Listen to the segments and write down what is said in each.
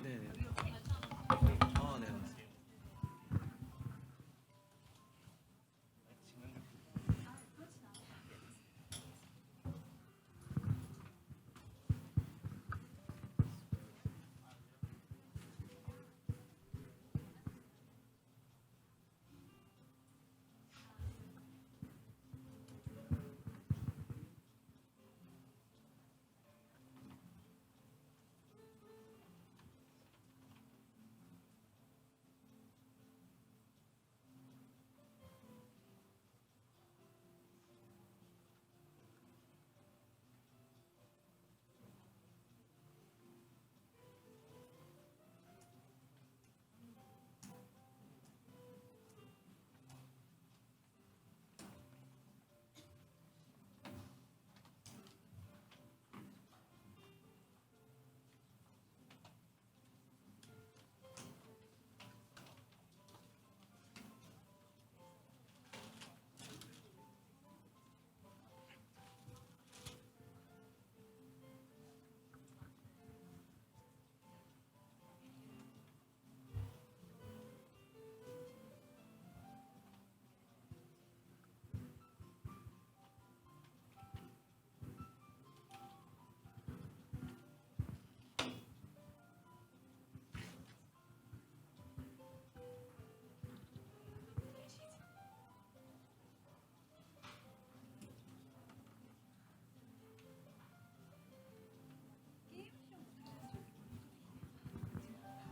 네네. 네.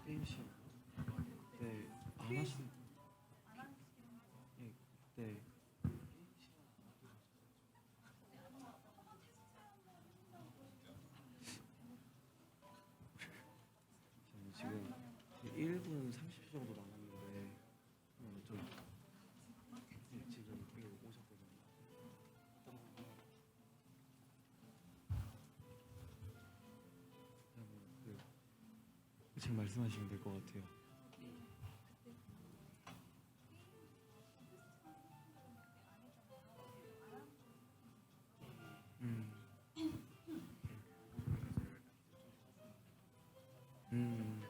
게임 시험. 네. 안 하시는. 예. 네. 저는 지금 1분 30초 정도 남았는데 좀 지금 여기 오셨거든요. 그러면 지금 말씀하시면 될 것 같아요. 음. 음.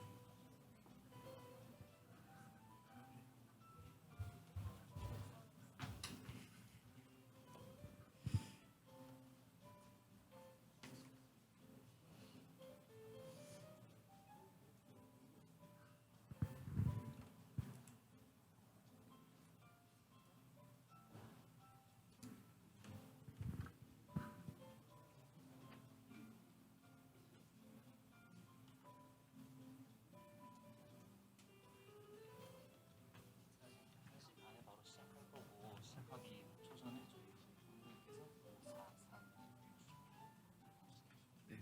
네.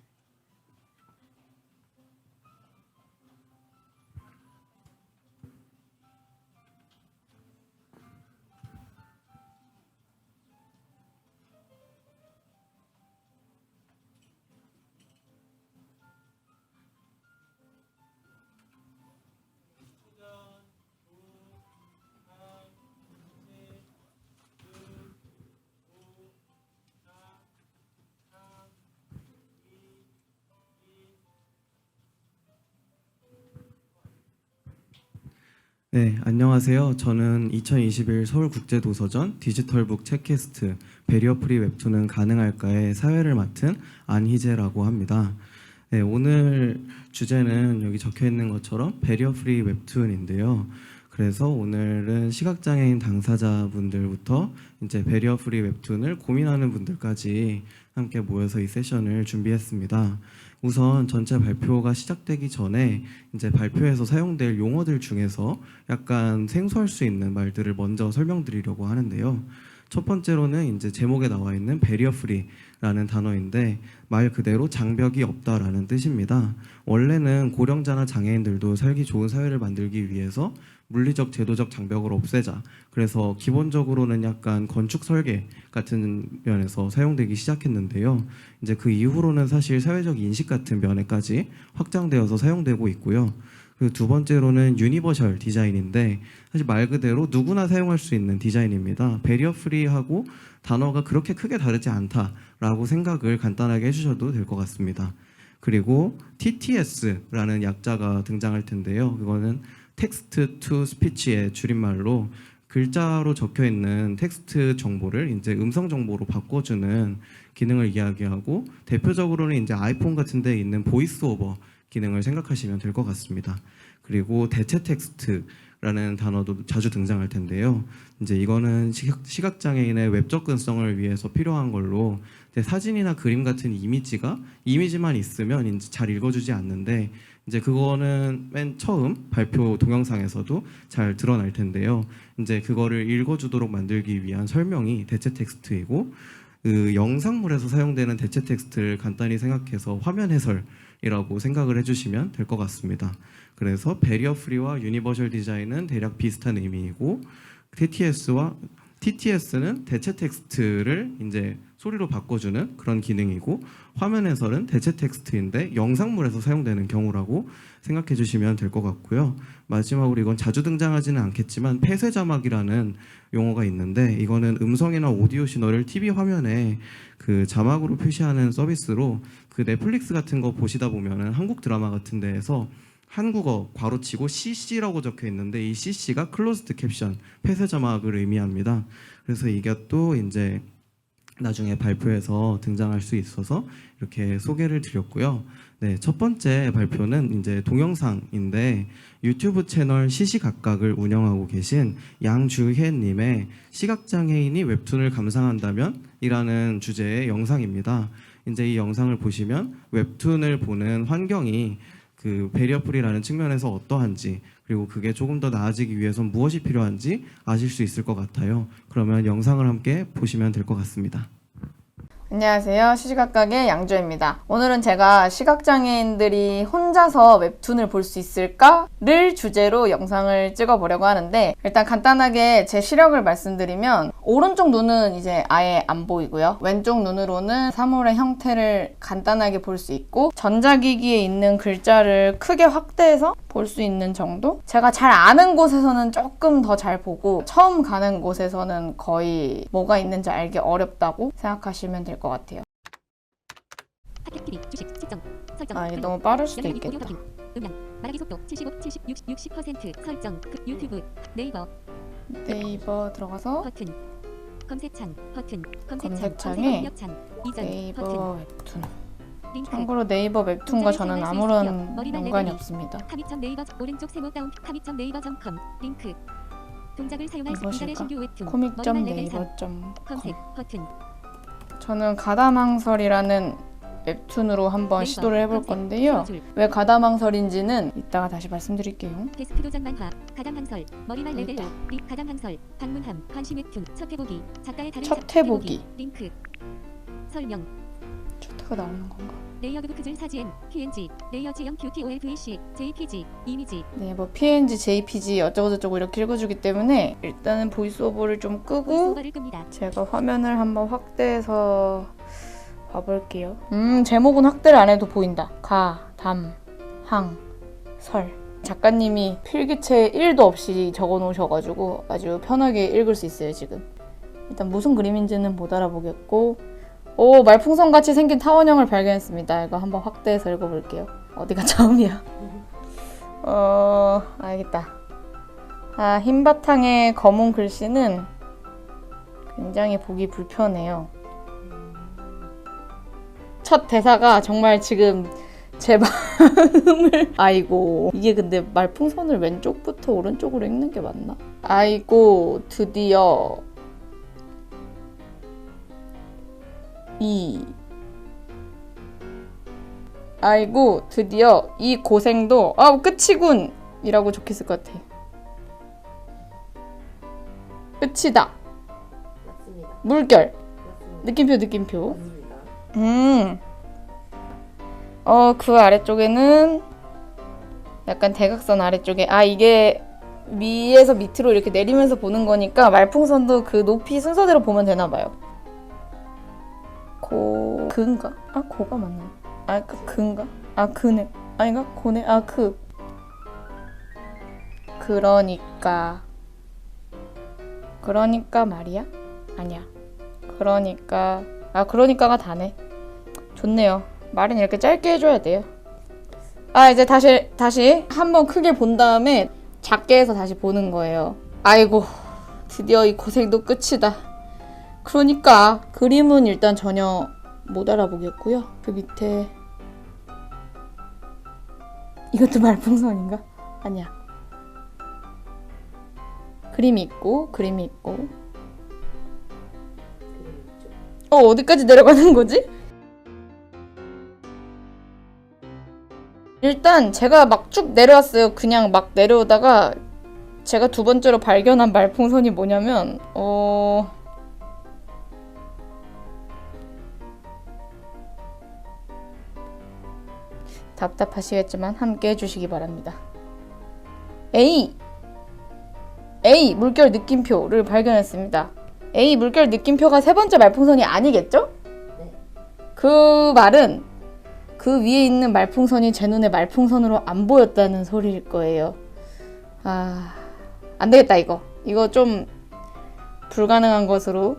네, 안녕하세요. 저는 2021 서울국제도서전 디지털북 책캐스트 배리어 프리 웹툰은 가능할까의 사회를 맡은 안희재라고 합니다. 네, 오늘 주제는 여기 적혀 있는 것처럼 배리어 프리 웹툰인데요. 그래서 오늘은 시각장애인 당사자분들부터 이제 배리어 프리 웹툰을 고민하는 분들까지 함께 모여서 이 세션을 준비했습니다. 우선 전체 발표가 시작되기 전에 이제 발표에서 사용될 용어들 중에서 약간 생소할 수 있는 말들을 먼저 설명드리려고 하는데요. 첫 번째로는 이제 제목에 나와 있는 배리어 프리라는 단어인데 말 그대로 장벽이 없다라는 뜻입니다. 원래는 고령자나 장애인들도 살기 좋은 사회를 만들기 위해서 물리적, 제도적 장벽을 없애자. 그래서 기본적으로는 약간 건축 설계 같은 면에서 사용되기 시작했는데요. 이제 그 이후로는 사실 사회적 인식 같은 면에까지 확장되어서 사용되고 있고요. 그 두 번째로는 유니버셜 디자인인데 사실 말 그대로 누구나 사용할 수 있는 디자인입니다. 배리어 프리하고 단어가 그렇게 크게 다르지 않다라고 생각을 간단하게 해주셔도 될 것 같습니다. 그리고 TTS라는 약자가 등장할 텐데요. 그거는 텍스트 투 스피치의 줄임말로 글자로 적혀 있는 텍스트 정보를 이제 음성 정보로 바꿔주는 기능을 이야기하고, 대표적으로는 이제 아이폰 같은 데 있는 보이스 오버 기능을 생각하시면 될 것 같습니다. 그리고 대체 텍스트라는 단어도 자주 등장할 텐데요. 이제 이거는 시각장애인의 웹 접근성을 위해서 필요한 걸로, 사진이나 그림 같은 이미지만 있으면 이제 잘 읽어주지 않는데, 이제 그거는 맨 처음 발표 동영상에서도 잘 드러날 텐데요. 이제 그거를 읽어주도록 만들기 위한 설명이 대체 텍스트이고, 그 영상물에서 사용되는 대체 텍스트를 간단히 생각해서 화면 해설이라고 생각을 해주시면 될 것 같습니다. 그래서 베리어 프리와 유니버셜 디자인은 대략 비슷한 의미이고, TTS는 대체 텍스트를 이제 소리로 바꿔주는 그런 기능이고, 화면 해설은 대체 텍스트인데 영상물에서 사용되는 경우라고 생각해 주시면 될 것 같고요. 마지막으로 이건 자주 등장하지는 않겠지만 폐쇄 자막이라는 용어가 있는데, 이거는 음성이나 오디오 신호를 TV 화면에 그 자막으로 표시하는 서비스로, 그 넷플릭스 같은 거 보시다 보면은 한국 드라마 같은 데에서 한국어 괄호치고 CC라고 적혀 있는데, 이 CC가 클로즈드 캡션, 폐쇄 자막을 의미합니다. 그래서 이게 또 이제 나중에 발표에서 등장할 수 있어서 이렇게 소개를 드렸고요. 네, 첫 번째 발표는 이제 동영상인데, 유튜브 채널 시시각각을 운영하고 계신 양주혜님의 시각장애인이 웹툰을 감상한다면? 이라는 주제의 영상입니다. 이제 이 영상을 보시면 웹툰을 보는 환경이 그 베리어프리라는 측면에서 어떠한지, 그리고 그게 조금 더 나아지기 위해선 무엇이 필요한지 아실 수 있을 것 같아요. 그러면 영상을 함께 보시면 될 것 같습니다. 안녕하세요. 시시각각의 양조입니다. 오늘은 제가 시각장애인들이 혼자서 웹툰을 볼 수 있을까를 주제로 영상을 찍어보려고 하는데, 일단 간단하게 제 시력을 말씀드리면, 오른쪽 눈은 이제 아예 안 보이고요. 왼쪽 눈으로는 사물의 형태를 간단하게 볼 수 있고, 전자기기에 있는 글자를 크게 확대해서 볼 수 있는 정도? 제가 잘 아는 곳에서는 조금 더 잘 보고, 처음 가는 곳에서는 거의 뭐가 있는지 알기 어렵다고 생각하시면 될 것 같아요. 이게 너무 빠를 수도 있겠다. 음량, 말하기 속도 75, 70, 60% 설정, 유튜브, 네이버 들어가서 버튼, 검색창, 버튼, 검색창에 이전, 네이버 버튼, 웹툰. 링크, 참고로 네이버 웹툰과 저는 아무런 연관이 없습니다. 카미점 네이버 오른쪽 세모 다운 카미점 네이버.com 링크 동작을 사용할 수 무엇일까? 이달의 신규 웹툰 코믹.네이버.com. 검색 버튼 저는 가다망설이라는 웹툰으로 한번 네이버, 시도를 해볼 검색, 건데요. 줄줄. 왜 가다망설인지는 이따가 다시 말씀드릴게요. 데스크 도전 만화 가담항설 머리말 레벨 일단. 가담항설 방문함 관심 웹툰 첫 해보기 작가의 다른 첫 해보기. 링크 설명 초트가 나오는 건가? 레이어드 크즐 사진 PNG 레이어지형 QTOLVC JPG 이미지 네, 뭐 PNG, JPG 어쩌고저쩌고 이렇게 읽어주기 때문에 일단은 보이스오버를 좀 끄고 보이스오버를 끕니다. 제가 화면을 한번 확대해서 봐볼게요. 제목은 확대를 안 해도 보인다. 가, 담, 항, 설. 작가님이 필기체 1도 없이 적어놓으셔가지고 아주 편하게 읽을 수 있어요, 지금. 일단 무슨 그림인지는 못 알아보겠고, 오, 말풍선같이 생긴 타원형을 발견했습니다. 이거 한번 확대해서 읽어볼게요. 어디가 처음이야? 알겠다. 흰 바탕에 검은 글씨는 굉장히 보기 불편해요. 첫 대사가 정말 지금 제 마음을 아이고, 이게 근데 말풍선을 왼쪽부터 오른쪽으로 읽는 게 맞나? 아이고 드디어 이 고생도 끝이군 이라고 적혔을 것 같아. 끝이다. 맞습니다. 물결. 맞습니다. 느낌표. 맞습니다. 그 아래쪽에는 약간 대각선 아래쪽에 이게 위에서 밑으로 이렇게 내리면서 보는 거니까 말풍선도 그 높이 순서대로 보면 되나 봐요. 그인가? 고가 맞네. 그인가? 그네. 아닌가? 고네. 그러니까 말이야? 아니야. 그러니까가 다네. 좋네요. 말은 이렇게 짧게 해줘야 돼요. 아, 이제 다시 한번 크게 본 다음에 작게 해서 다시 보는 거예요. 아이고, 드디어 이 고생도 끝이다. 그러니까 그림은 일단 전혀 못 알아보겠고요. 그 밑에 이것도 말풍선인가? 아니야. 그림이 있고 어디까지 내려가는 거지? 일단 제가 막 쭉 내려왔어요. 그냥 막 내려오다가 제가 두 번째로 발견한 말풍선이 뭐냐면 답답하시겠지만 함께 해주시기 바랍니다. A 물결 느낌표를 발견했습니다. A 물결 느낌표가 세 번째 말풍선이 아니겠죠? 네. 그 말은 그 위에 있는 말풍선이 제 눈에 말풍선으로 안 보였다는 소리일 거예요. 안 되겠다 이거. 이거 좀 불가능한 것으로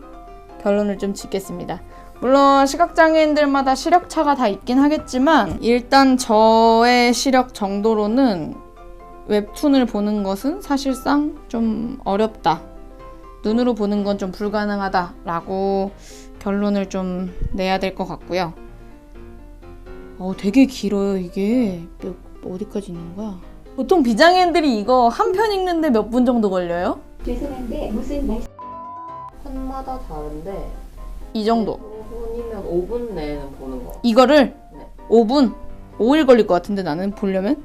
결론을 좀 짓겠습니다. 물론 시각장애인들마다 시력차가 다 있긴 하겠지만 일단 저의 시력 정도로는 웹툰을 보는 것은 사실상 좀 어렵다. 눈으로 보는 건 좀 불가능하다라고 결론을 좀 내야 될 것 같고요. 되게 길어요 이게. 어디까지 있는 거야? 보통 비장애인들이 이거 한 편 읽는데 몇 분 정도 걸려요? 죄송한데 무슨 말 편마다 다른데 이 정도. 5분이면 5분 내에는 보는 거. 이거를 네. 5분? 5일 걸릴 것 같은데 나는 보려면?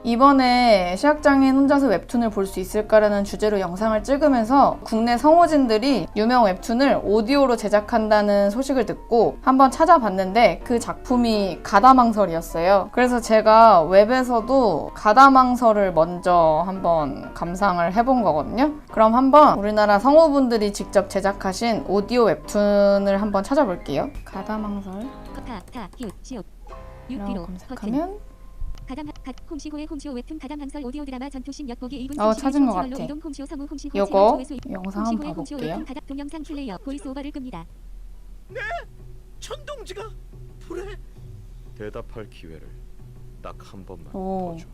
이번에 시각장애인 혼자서 웹툰을 볼 수 있을까라는 주제로 영상을 찍으면서 국내 성우진들이 유명 웹툰을 오디오로 제작한다는 소식을 듣고 한번 찾아봤는데 그 작품이 가다망설이었어요. 그래서 제가 웹에서도 가다망설을 먼저 한번 감상을 해본 거거든요. 그럼 한번 우리나라 성우분들이 직접 제작하신 오디오 웹툰을 한번 찾아볼게요. 가다망설 이라고 검색하면 홈시호의 홈시호 웹툰 가담항설 오디오 드라마 전투신 엿보기 1분 찾은 것 같아. 홈시호 성우 홈시호 요거 최강 조회수 영상 한번 홈시호의 홈시호 봐볼게요. 웹툰 가담 동영상 플레이어 보이스오버를 끕니다. 천동지가 불에 대답할 기회를 딱 한 번만 오. 더 줘.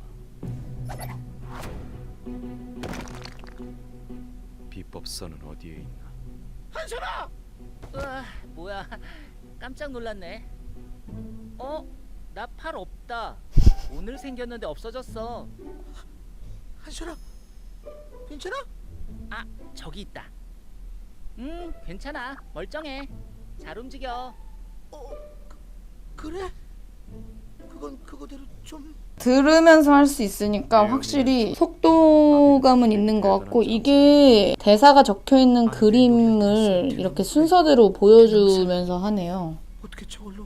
비법서는 어디에 있나? 한솔아! 으아, 뭐야? 깜짝 놀랐네. 나 팔 없다. 오늘 생겼는데 없어졌어. 한솔아, 괜찮아? 아, 저기 있다. 괜찮아. 멀쩡해. 잘 움직여. 그래? 그건 그거대로 좀. 들으면서 할 수 있으니까 확실히 속도감은 있는 것 같고 이게 대사가 적혀있는 그림을 이렇게 순서대로 보여주면서 하네요. 어떻게 저걸로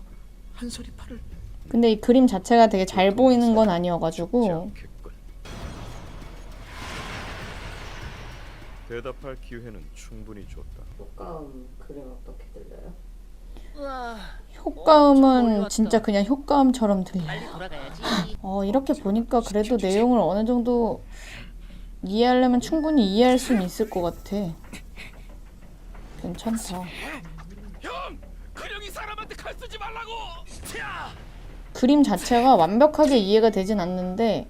한솔이 팔을? 근데 이 그림 자체가 되게 잘 보이는 건 아니어가지고 않겠군. 대답할 기회는 충분히 줬다. 효과음 그림 어떻게 들려요? 우와, 효과음은 진짜 그냥 효과음처럼 들려요. 빨리 돌아가야지. 이렇게 보니까 그래도 내용을 어느 정도 이해하려면 충분히 이해할 수는 있을 것 같아. 괜찮다. 형, 그령이 사람한테 칼 쓰지 말라고. 야! 그림 자체가 완벽하게 이해가 되진 않는데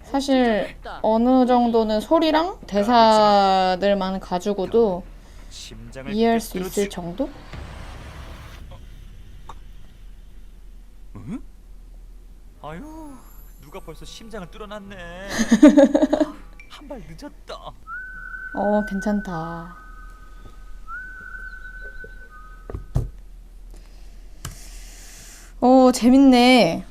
사실 어느 정도는 소리랑 대사들만 가지고도 이해할 수 있을 정도? 응? 아유, 누가 벌써 심장을 뚫어놨네. 한 발 늦었다. 괜찮다. 재밌네.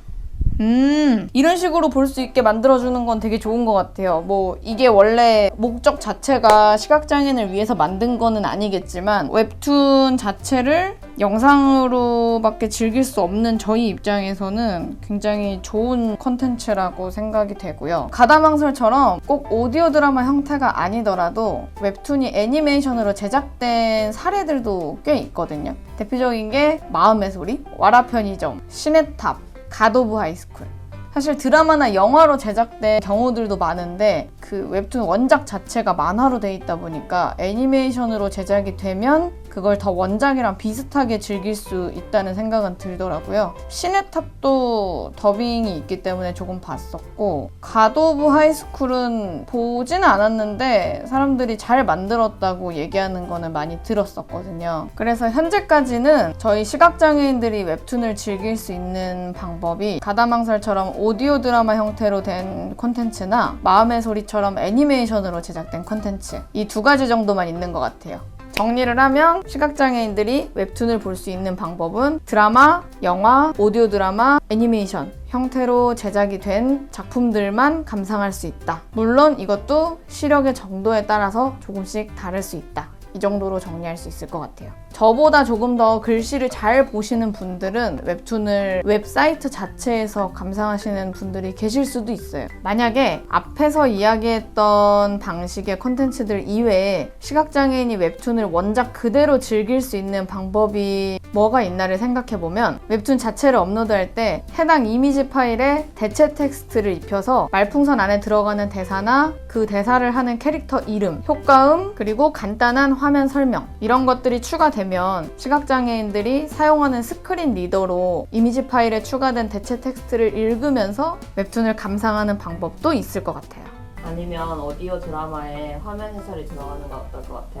이런 식으로 볼 수 있게 만들어주는 건 되게 좋은 것 같아요. 뭐 이게 원래 목적 자체가 시각장애인을 위해서 만든 거는 아니겠지만 웹툰 자체를 영상으로밖에 즐길 수 없는 저희 입장에서는 굉장히 좋은 컨텐츠라고 생각이 되고요. 가다망설처럼 꼭 오디오 드라마 형태가 아니더라도 웹툰이 애니메이션으로 제작된 사례들도 꽤 있거든요. 대표적인 게 마음의 소리, 와라 편의점, 시네탑, 갓 오브 하이스쿨. 사실 드라마나 영화로 제작된 경우들도 많은데 그 웹툰 원작 자체가 만화로 돼 있다 보니까 애니메이션으로 제작이 되면 그걸 더 원작이랑 비슷하게 즐길 수 있다는 생각은 들더라고요. 신의 탑도 더빙이 있기 때문에 조금 봤었고, 갓 오브 하이스쿨은 보지는 않았는데 사람들이 잘 만들었다고 얘기하는 거는 많이 들었었거든요. 그래서 현재까지는 저희 시각장애인들이 웹툰을 즐길 수 있는 방법이 가다망설처럼 오디오 드라마 형태로 된 콘텐츠나 마음의 소리처럼 애니메이션으로 제작된 콘텐츠, 이 두 가지 정도만 있는 것 같아요. 정리를 하면 시각장애인들이 웹툰을 볼 수 있는 방법은 드라마, 영화, 오디오 드라마, 애니메이션 형태로 제작이 된 작품들만 감상할 수 있다. 물론 이것도 시력의 정도에 따라서 조금씩 다를 수 있다. 이 정도로 정리할 수 있을 것 같아요. 저보다 조금 더 글씨를 잘 보시는 분들은 웹툰을 웹사이트 자체에서 감상하시는 분들이 계실 수도 있어요. 만약에 앞에서 이야기했던 방식의 콘텐츠들 이외에 시각장애인이 웹툰을 원작 그대로 즐길 수 있는 방법이 뭐가 있나를 생각해보면, 웹툰 자체를 업로드할 때 해당 이미지 파일에 대체 텍스트를 입혀서 말풍선 안에 들어가는 대사나 그 대사를 하는 캐릭터 이름, 효과음, 그리고 간단한 화면 설명, 이런 것들이 추가되면 시각장애인들이 사용하는 스크린 리더로 이미지 파일에 추가된 대체 텍스트를 읽으면서 웹툰을 감상하는 방법도 있을 것 같아요. 아니면 오디오 드라마에 화면 해설이 들어가는 거 어떨 것 같아?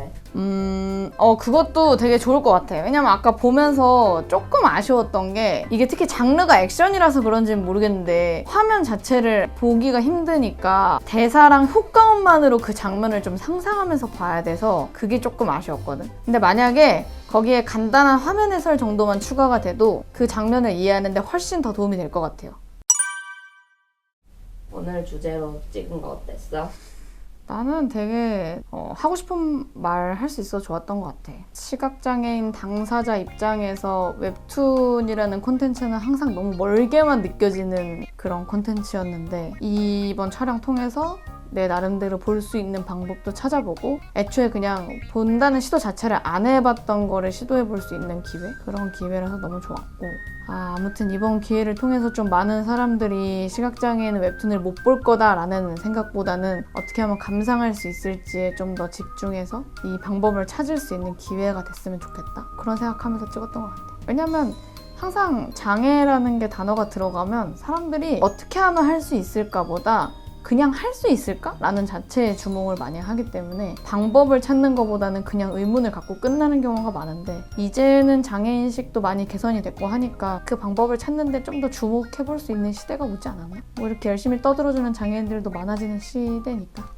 그것도 되게 좋을 것 같아요. 왜냐면 아까 보면서 조금 아쉬웠던 게, 이게 특히 장르가 액션이라서 그런지는 모르겠는데 화면 자체를 보기가 힘드니까 대사랑 효과음만으로 그 장면을 좀 상상하면서 봐야 돼서 그게 조금 아쉬웠거든. 근데 만약에 거기에 간단한 화면 해설 정도만 추가가 돼도 그 장면을 이해하는데 훨씬 더 도움이 될 것 같아요. 오늘 주제로 찍은 거 어땠어? 나는 되게 하고 싶은 말 할 수 있어 좋았던 것 같아. 시각장애인 당사자 입장에서 웹툰이라는 콘텐츠는 항상 너무 멀게만 느껴지는 그런 콘텐츠였는데, 이번 촬영 통해서 내 나름대로 볼 수 있는 방법도 찾아보고, 애초에 그냥 본다는 시도 자체를 안 해봤던 거를 시도해 볼 수 있는 기회? 그런 기회라서 너무 좋았고, 아무튼 이번 기회를 통해서 좀 많은 사람들이 시각장애인 웹툰을 못 볼 거다라는 생각보다는 어떻게 하면 감상할 수 있을지에 좀 더 집중해서 이 방법을 찾을 수 있는 기회가 됐으면 좋겠다, 그런 생각하면서 찍었던 것 같아요. 왜냐면 항상 장애라는 게 단어가 들어가면 사람들이 어떻게 하면 할 수 있을까 보다 그냥 할 수 있을까? 라는 자체에 주목을 많이 하기 때문에 방법을 찾는 것보다는 그냥 의문을 갖고 끝나는 경우가 많은데, 이제는 장애인식도 많이 개선이 됐고 하니까 그 방법을 찾는데 좀 더 주목해 볼 수 있는 시대가 오지 않았나? 뭐 이렇게 열심히 떠들어주는 장애인들도 많아지는 시대니까.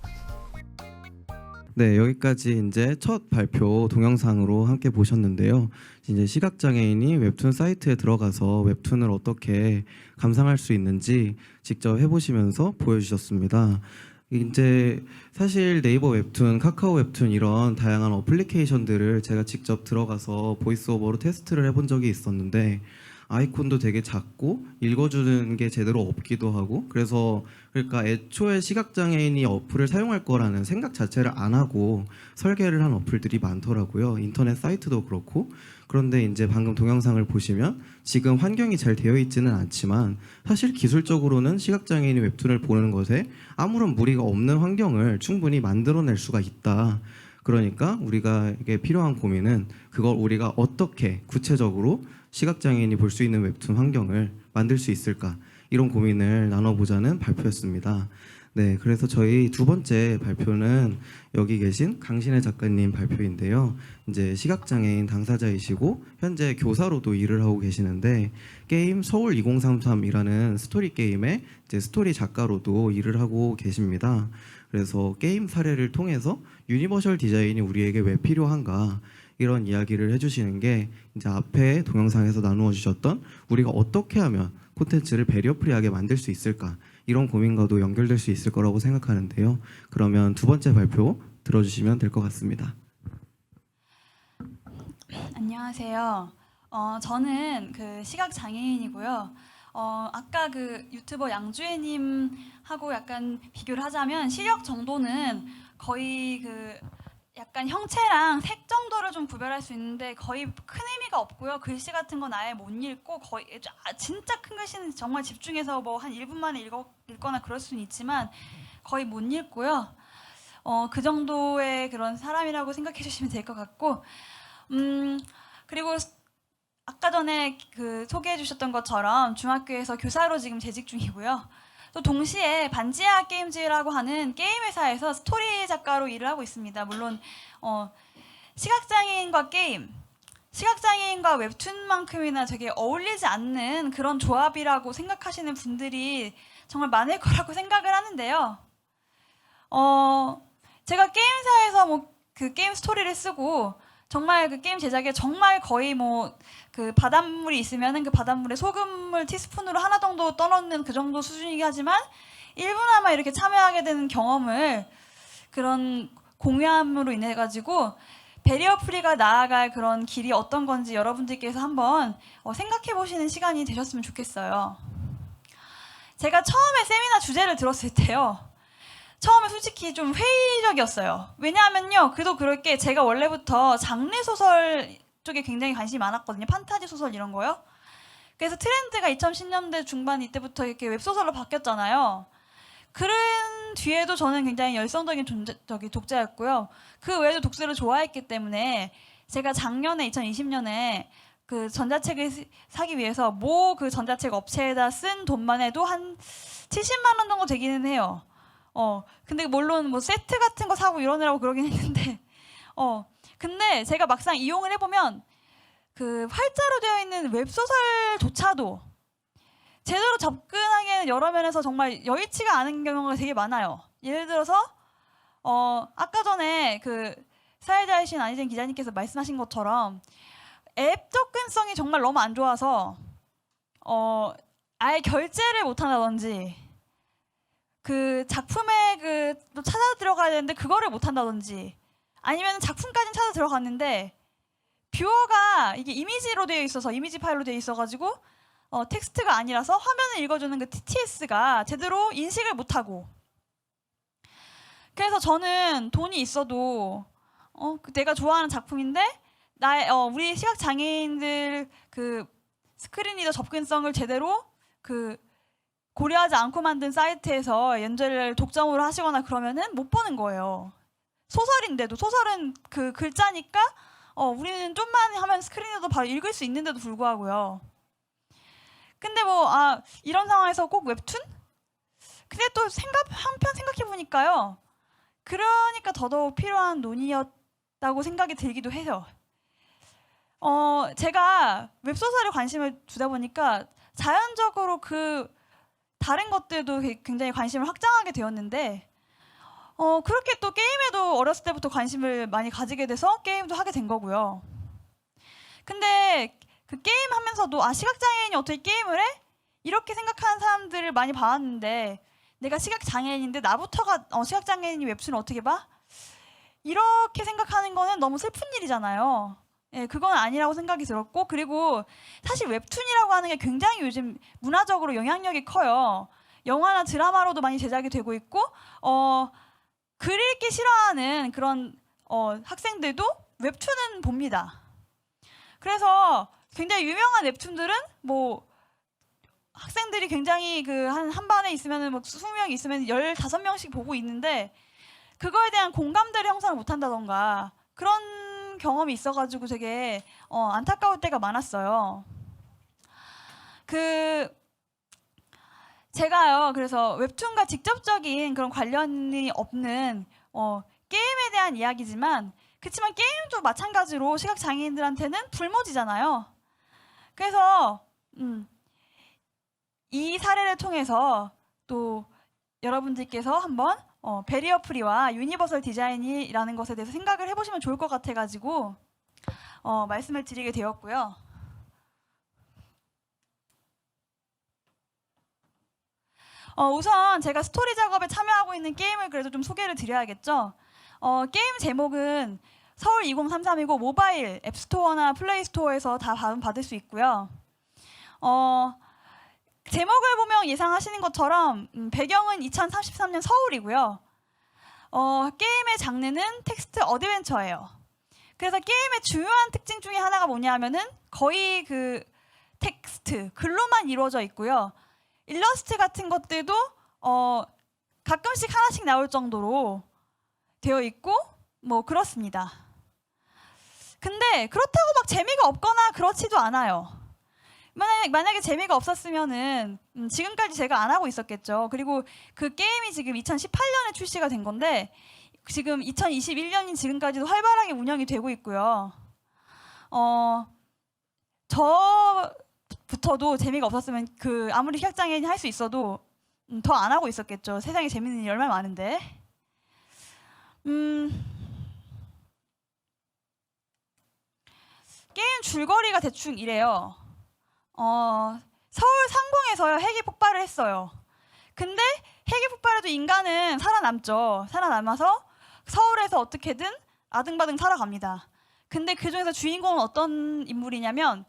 네, 여기까지 이제 첫 발표 동영상으로 함께 보셨는데요. 이제 시각장애인이 웹툰 사이트에 들어가서 웹툰을 어떻게 감상할 수 있는지 직접 해보시면서 보여주셨습니다. 이제 사실 네이버 웹툰, 카카오 웹툰 이런 다양한 어플리케이션들을 제가 직접 들어가서 보이스오버로 테스트를 해본 적이 있었는데, 아이콘도 되게 작고 읽어주는 게 제대로 없기도 하고, 그러니까 애초에 시각장애인이 어플을 사용할 거라는 생각 자체를 안 하고 설계를 한 어플들이 많더라고요. 인터넷 사이트도 그렇고. 그런데 이제 방금 동영상을 보시면 지금 환경이 잘 되어 있지는 않지만 사실 기술적으로는 시각장애인이 웹툰을 보는 것에 아무런 무리가 없는 환경을 충분히 만들어낼 수가 있다. 그러니까 우리가 이게 필요한 고민은 그걸 우리가 어떻게 구체적으로 시각장애인이 볼 수 있는 웹툰 환경을 만들 수 있을까, 이런 고민을 나눠보자는 발표였습니다. 네, 그래서 저희 두 번째 발표는 여기 계신 강신혜 작가님 발표인데요. 이제 시각장애인 당사자이시고 현재 교사로도 일을 하고 계시는데, 게임 서울 2033이라는 스토리 게임의 이제 스토리 작가로도 일을 하고 계십니다. 그래서 게임 사례를 통해서 유니버셜 디자인이 우리에게 왜 필요한가, 이런 이야기를 해주시는 게 이제 앞에 동영상에서 나누어 주셨던 우리가 어떻게 하면 콘텐츠를 배리어프리하게 만들 수 있을까, 이런 고민과도 연결될 수 있을 거라고 생각하는데요. 그러면 두 번째 발표 들어주시면 될 것 같습니다. 안녕하세요. 저는 그 시각 장애인이고요. 아까 그 유튜버 양주혜님하고 약간 비교를 하자면 시력 정도는 거의 그 약간 형체랑 색 정도를 좀 구별할 수 있는데 거의 큰 의미가 없고요. 글씨 같은 건 아예 못 읽고, 거의 진짜 큰 글씨는 정말 집중해서 뭐 한 1분 만에 읽거나 그럴 수는 있지만 거의 못 읽고요. 그 정도의 그런 사람이라고 생각해 주시면 될 것 같고, 그리고 아까 전에 그 소개해 주셨던 것처럼 중학교에서 교사로 지금 재직 중이고요. 또 동시에 반지하 게임즈라고 하는 게임 회사에서 스토리 작가로 일을 하고 있습니다. 물론 시각장애인과 게임, 시각장애인과 웹툰만큼이나 되게 어울리지 않는 그런 조합이라고 생각하시는 분들이 정말 많을 거라고 생각을 하는데요. 제가 게임사에서 뭐 그 게임 스토리를 쓰고 정말 그 게임 제작에 정말 거의 뭐 그 바닷물이 있으면은 그 바닷물에 소금을 티스푼으로 하나 정도 떠넣는 그 정도 수준이긴 하지만 일부나마 이렇게 참여하게 되는 경험을 그런 공유함으로 인해 가지고 배리어 프리가 나아갈 그런 길이 어떤 건지 여러분들께서 한번 생각해 보시는 시간이 되셨으면 좋겠어요. 제가 처음에 세미나 주제를 들었을 때요. 처음에 솔직히 좀 회의적이었어요. 왜냐하면요. 그도 그럴 게 제가 원래부터 장르 소설 쪽에 굉장히 관심이 많았거든요. 판타지 소설 이런 거요. 그래서 트렌드가 2010년대 중반 이때부터 이렇게 웹소설로 바뀌었잖아요. 그런 뒤에도 저는 굉장히 열성적인 독자였고요. 그 외에도 독서를 좋아했기 때문에 제가 작년에 2020년에 그 전자책을 사기 위해서 모 그 전자책 업체에다 쓴 돈만 해도 한 70만 원 정도 되기는 해요. 근데 물론 뭐 세트 같은 거 사고 이러느라고 그러긴 했는데, 근데 제가 막상 이용을 해보면 그 활자로 되어 있는 웹소설조차도 제대로 접근하기에는 여러 면에서 정말 여의치가 않은 경우가 되게 많아요. 예를 들어서 아까 전에 그 사회자이신 안희진 기자님께서 말씀하신 것처럼 앱 접근성이 정말 너무 안 좋아서 아예 결제를 못 한다든지 그 작품에 그 또 찾아 들어가야 되는데 그거를 못 한다든지 아니면 작품까지는 찾아 들어갔는데 뷰어가 이게 이미지로 되어 있어서 이미지 파일로 되어 있어가지고 텍스트가 아니라서 화면을 읽어주는 그 TTS가 제대로 인식을 못하고 그래서 저는 돈이 있어도 내가 좋아하는 작품인데 우리 시각 장애인들 그 스크린 리더 접근성을 제대로 그 고려하지 않고 만든 사이트에서 연재를 독점으로 하시거나 그러면은 못 보는 거예요. 소설인데도 소설은 그 글자니까 우리는 좀만 하면 스크린 리더 바로 읽을 수 있는데도 불구하고요. 근데 뭐 이런 상황에서 꼭 웹툰? 근데 또 한편 생각해 보니까요. 그러니까 더더욱 필요한 논의였다고 생각이 들기도 해요. 제가 웹소설에 관심을 두다 보니까 자연적으로 그 다른 것들도 굉장히 관심을 확장하게 되었는데 그렇게 또 게임에도 어렸을 때부터 관심을 많이 가지게 돼서 게임도 하게 된 거고요. 근데 그 게임 하면서도 시각장애인이 어떻게 게임을 해? 이렇게 생각하는 사람들을 많이 봐왔는데 내가 시각장애인인데 나부터가 시각장애인이 웹툰을 어떻게 봐? 이렇게 생각하는 거는 너무 슬픈 일이잖아요. 예, 그건 아니라고 생각이 들었고 그리고 사실 웹툰이라고 하는 게 굉장히 요즘 문화적으로 영향력이 커요. 영화나 드라마로도 많이 제작이 되고 있고 글 읽기 싫어하는 그런 학생들도 웹툰은 봅니다. 그래서 굉장히 유명한 웹툰들은 뭐 학생들이 굉장히 그 한 반에 있으면 뭐 20명 있으면 15명씩 보고 있는데 그거에 대한 공감대를 형성을 못 한다던가 그런 경험이 있어가지고 되게 안타까울 때가 많았어요. 제가요 그래서 웹툰과 직접적인 그런 관련이 없는 게임에 대한 이야기지만 그렇지만 게임도 마찬가지로 시각장애인들한테는 불모지잖아요. 그래서 이 사례를 통해서 또 여러분들께서 한번 배리어 프리와 유니버설 디자인이라는 것에 대해서 생각을 해보시면 좋을 것 같아가지고 말씀을 드리게 되었고요. 우선 제가 스토리 작업에 참여하고 있는 게임을 그래도 좀 소개를 드려야겠죠. 게임 제목은 서울 2033이고 모바일 앱스토어나 플레이스토어에서 다 다운받을 수 있고요. 제목을 보면 예상하시는 것처럼 배경은 2033년 서울이고요. 게임의 장르는 텍스트 어드벤처예요. 그래서 게임의 중요한 특징 중에 하나가 뭐냐면은 거의 그 텍스트, 글로만 이루어져 있고요. 일러스트 같은 것들도 가끔씩 하나씩 나올 정도로 되어 있고 뭐 그렇습니다. 근데 그렇다고 막 재미가 없거나 그렇지도 않아요. 만약에 재미가 없었으면은 지금까지 제가 안 하고 있었겠죠. 그리고 그 게임이 지금 2018년에 출시가 된 건데 지금 2021년인 지금까지도 활발하게 운영이 되고 있고요. 저부터도 재미가 없었으면 그 아무리 시각장애인이 할 수 있어도 더 안 하고 있었겠죠. 세상에 재밌는 일이 얼마나 많은데. 게임 줄거리가 대충 이래요. 서울 상공에서요 핵이 폭발을 했어요. 근데 핵이 폭발해도 인간은 살아남죠. 살아남아서 서울에서 어떻게든 아등바등 살아갑니다. 근데 그 중에서 주인공은 어떤 인물이냐면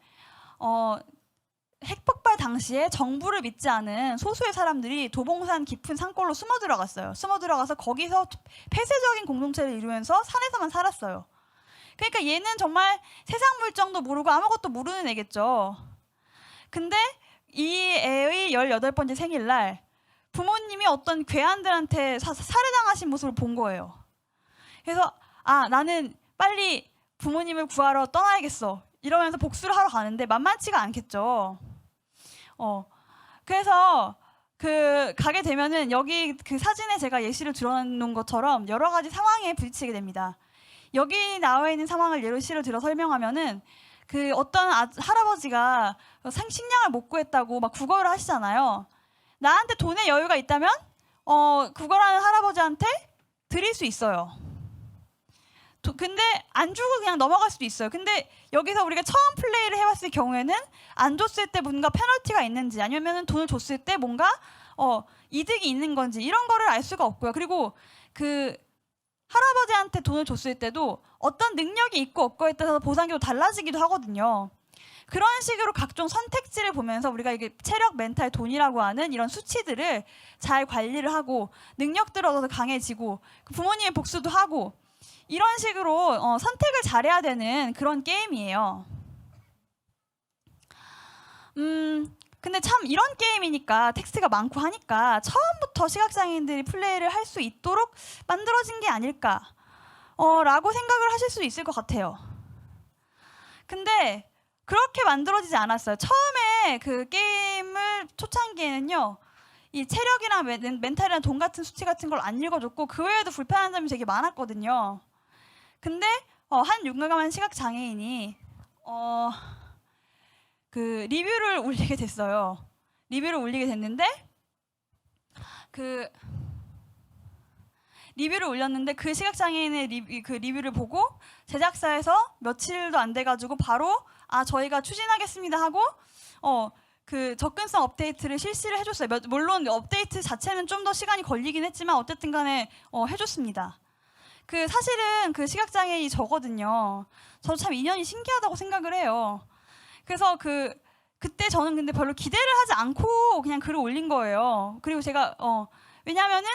핵 폭발 당시에 정부를 믿지 않은 소수의 사람들이 도봉산 깊은 산골로 숨어 들어갔어요. 숨어 들어가서 거기서 폐쇄적인 공동체를 이루면서 산에서만 살았어요. 그러니까 얘는 정말 세상 물정도 모르고 아무것도 모르는 애겠죠. 근데 이 애의 18번째 생일날 부모님이 어떤 괴한들한테 살해당하신 모습을 본 거예요. 그래서 나는 빨리 부모님을 구하러 떠나야겠어. 이러면서 복수를 하러 가는데 만만치가 않겠죠. 그래서 가게 되면은 여기 그 사진에 제가 예시를 들어놓은 것처럼 여러 가지 상황에 부딪히게 됩니다. 여기 나와 있는 상황을 예시를 들어 설명하면은 그 어떤 할아버지가 식량을 못 구했다고 막 구걸을 하시잖아요. 나한테 돈의 여유가 있다면 구걸하는 할아버지한테 드릴 수 있어요. 근데 안 주고 그냥 넘어갈 수도 있어요. 근데 여기서 우리가 처음 플레이를 해봤을 경우에는 안 줬을 때 뭔가 페널티가 있는지 아니면 돈을 줬을 때 뭔가 이득이 있는 건지 이런 거를 알 수가 없고요. 그리고 그 할아버지한테 돈을 줬을 때도 어떤 능력이 있고 없고에 따라서 보상이 달라지기도 하거든요. 그런 식으로 각종 선택지를 보면서 우리가 이게 체력, 멘탈, 돈이라고 하는 이런 수치들을 잘 관리를 하고 능력들을 얻어서 강해지고 부모님의 복수도 하고 이런 식으로 선택을 잘해야 되는 그런 게임이에요. 근데 참 이런 게임이니까 텍스트가 많고 하니까 처음부터 시각장애인들이 플레이를 할 수 있도록 만들어진 게 아닐까 라고 생각을 하실 수 있을 것 같아요. 근데 그렇게 만들어지지 않았어요. 처음에 그 게임을 초창기에는요. 이 체력이랑 멘탈이랑 돈 같은 수치 같은 걸 안 읽어줬고 그 외에도 불편한 점이 되게 많았거든요. 근데 한 용감한 시각장애인이 그 리뷰를 올리게 됐어요. 리뷰를 올리게 됐는데 리뷰를 올렸는데 그 시각장애인의 리뷰를 보고 제작사에서 며칠도 안 돼가지고 바로 저희가 추진하겠습니다 하고 그 접근성 업데이트를 실시를 해줬어요. 물론 업데이트 자체는 좀 더 시간이 걸리긴 했지만 어쨌든 간에 해줬습니다. 사실은 그 시각장애인이 저거든요. 저도 참 인연이 신기하다고 생각을 해요. 그래서 그때 저는 근데 별로 기대를 하지 않고 그냥 글을 올린 거예요. 그리고 제가 왜냐면은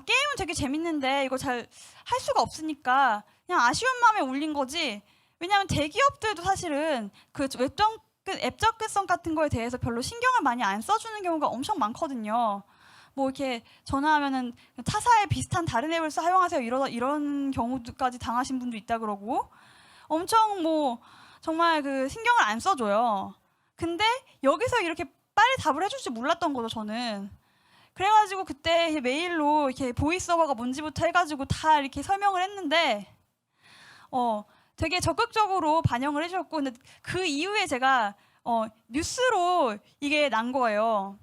게임은 되게 재밌는데 이거 잘 할 수가 없으니까 그냥 아쉬운 마음에 올린 거지. 왜냐면 대기업들도 사실은 그 앱 접근성 같은 거에 대해서 별로 신경을 많이 안 써주는 경우가 엄청 많거든요. 뭐 이렇게 전화하면은 타사에 비슷한 다른 앱을 사용하세요 이런 경우까지 당하신 분도 있다 그러고 엄청 뭐 정말 신경을 안 써줘요. 근데 여기서 이렇게 빨리 답을 해줄 줄 몰랐던 거죠 저는. 그래가지고 그때 메일로 이렇게 보이스오버가 뭔지부터 해가지고 다 이렇게 설명을 했는데 되게 적극적으로 반영을 해주셨고 근데 그 이후에 제가 뉴스로 이게 난 거예요.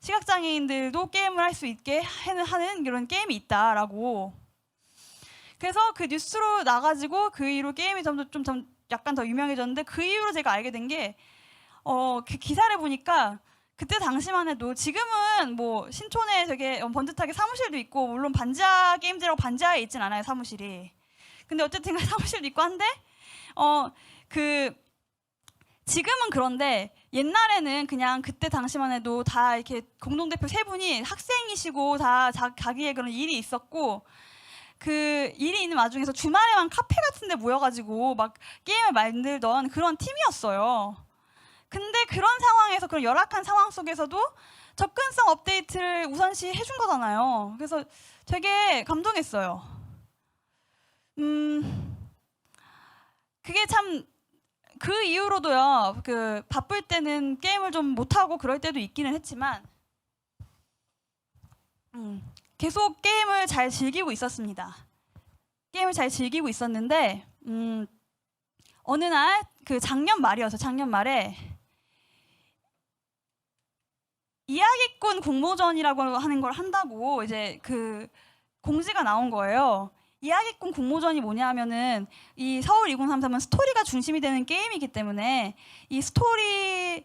시각장애인들도 게임을 할 수 있게 하는 이런 게임이 있다라고. 그래서 그 뉴스로 나가지고 그 이후로 게임이 좀 약간 더 유명해졌는데 그 이후로 제가 알게 된 게 그 기사를 보니까 그때 당시만 해도 지금은 뭐 신촌에 되게 번듯하게 사무실도 있고 물론 반지하 게임즈라고 반지하에 있진 않아요 사무실이. 근데 어쨌든 사무실도 있고 한데 지금은 그런데 옛날에는 그냥 그때 당시만 해도 다 이렇게 공동대표 세 분이 학생이시고 다 자기의 그런 일이 있었고 그 일이 있는 와중에서 주말에만 카페 같은 데 모여가지고 막 게임을 만들던 그런 팀이었어요. 근데 그런 상황에서 그런 열악한 상황 속에서도 접근성 업데이트를 우선시 해준 거잖아요. 그래서 되게 감동했어요. 그게 참 그 이후로도요. 그 바쁠 때는 게임을 좀 못하고 그럴 때도 있기는 했지만 계속 게임을 잘 즐기고 있었습니다. 게임을 잘 즐기고 있었는데 어느 날 그 작년 말에 이야기꾼 공모전이라고 하는 걸 한다고 이제 그 공지가 나온 거예요. 이야기꾼 공모전이 뭐냐면은 이 서울 2033은 스토리가 중심이 되는 게임이기 때문에 이 스토리를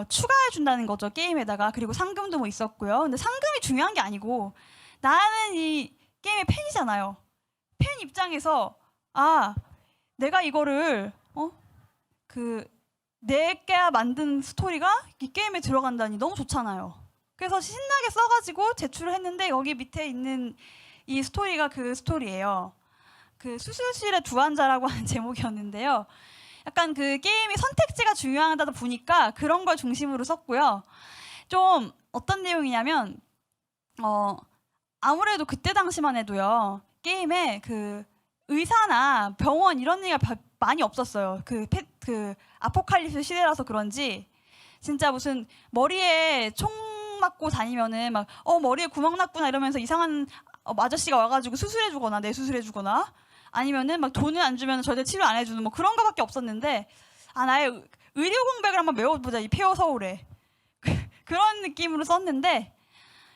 추가해 준다는 거죠, 게임에다가. 그리고 상금도 뭐 있었고요. 근데 상금이 중요한 게 아니고 나는 이 게임의 팬이잖아요. 팬 입장에서 내가 이거를 내가 만든 스토리가 이 게임에 들어간다니 너무 좋잖아요. 그래서 신나게 써가지고 제출을 했는데 여기 밑에 있는 이 스토리가 그 스토리예요. 그 수술실의 두 환자라고 하는 제목이었는데요. 약간 그 게임이 선택지가 중요하다 보니까 그런 걸 중심으로 썼고요. 좀 어떤 내용이냐면 아무래도 그때 당시만 해도요. 게임에 그 의사나 병원 이런 얘기가 많이 없었어요. 그 아포칼립스 시대라서 그런지 진짜 무슨 머리에 총 맞고 다니면은 막 머리에 구멍 났구나 이러면서 이상한 아저씨가 와가지고 수술해주거나 내수술해주거나 아니면은 막 돈을 안 주면 절대 치료 안 해주는 뭐 그런 거밖에 없었는데 나의 의료 공백을 한번 메워보자 이 폐허 서울에 그런 느낌으로 썼는데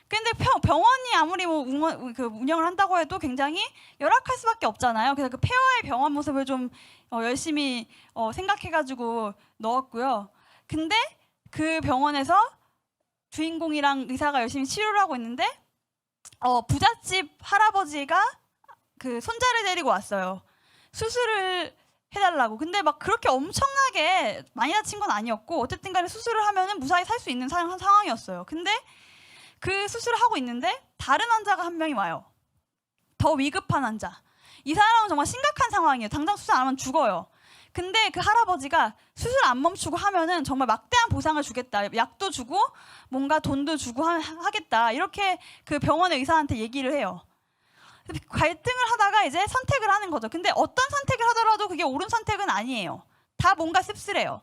근데 병원이 아무리 뭐 운영을 한다고 해도 굉장히 열악할 수밖에 없잖아요. 그래서 그 폐허의 병원 모습을 좀 열심히 생각해가지고 넣었고요. 근데 그 병원에서 주인공이랑 의사가 열심히 치료를 하고 있는데 부잣집 할아버지가 그 손자를 데리고 왔어요. 수술을 해달라고. 근데 막 그렇게 엄청나게 많이 다친 건 아니었고 어쨌든 간에 수술을 하면은 무사히 살 수 있는 상황이었어요. 근데 그 수술을 하고 있는데 다른 환자가 한 명이 와요. 더 위급한 환자. 이 사람은 정말 심각한 상황이에요. 당장 수술 안 하면 죽어요. 근데 그 할아버지가 수술 안 멈추고 하면은 정말 막대한 보상을 주겠다. 약도 주고 뭔가 돈도 주고 하겠다. 이렇게 그 병원의 의사한테 얘기를 해요. 갈등을 하다가 이제 선택을 하는 거죠. 근데 어떤 선택을 하더라도 그게 옳은 선택은 아니에요. 다 뭔가 씁쓸해요.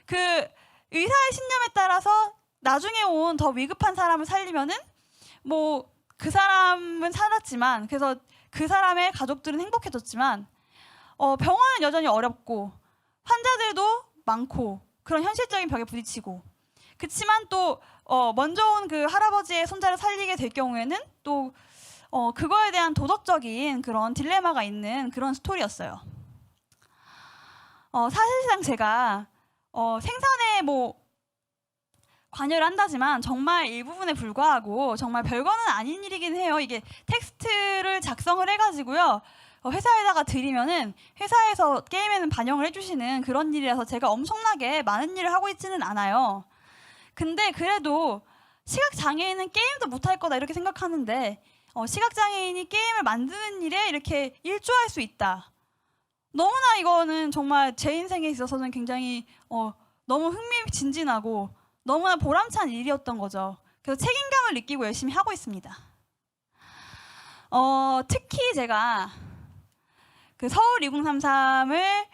그 의사의 신념에 따라서 나중에 온 더 위급한 사람을 살리면은 뭐 그 사람은 살았지만 그래서 그 사람의 가족들은 행복해졌지만 병원은 여전히 어렵고 환자들도 많고 그런 현실적인 벽에 부딪히고 그치만 또 먼저 온 그 할아버지의 손자를 살리게 될 경우에는 또 그거에 대한 도덕적인 그런 딜레마가 있는 그런 스토리였어요. 사실상 제가 생산에 뭐 관여를 한다지만 정말 일부분에 불과하고 정말 별거는 아닌 일이긴 해요. 이게 텍스트를 작성을 해가지고요. 회사에다가 드리면은 회사에서 게임에는 반영을 해주시는 그런 일이라서 제가 엄청나게 많은 일을 하고 있지는 않아요. 근데 그래도 시각장애인은 게임도 못할 거다 이렇게 생각하는데 시각장애인이 게임을 만드는 일에 이렇게 일조할 수 있다. 너무나 이거는 정말 제 인생에 있어서는 굉장히 너무 흥미진진하고 너무나 보람찬 일이었던 거죠. 그래서 책임감을 느끼고 열심히 하고 있습니다. 특히 제가 그 서울 2033을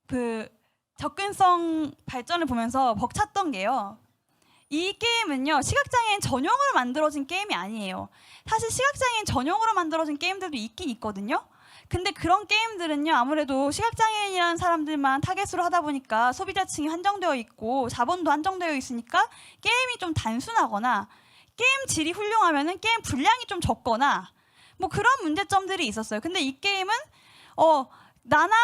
그 접근성 발전을 보면서 벅찼던 게요. 이 게임은요, 시각장애인 전용으로 만들어진 게임이 아니에요. 사실 시각장애인 전용으로 만들어진 게임들도 있긴 있거든요. 근데 그런 게임들은요, 아무래도 시각장애인이라는 사람들만 타겟으로 하다 보니까 소비자층이 한정되어 있고 자본도 한정되어 있으니까 게임이 좀 단순하거나 게임 질이 훌륭하면은 게임 분량이 좀 적거나 뭐 그런 문제점들이 있었어요. 근데 이 게임은 나나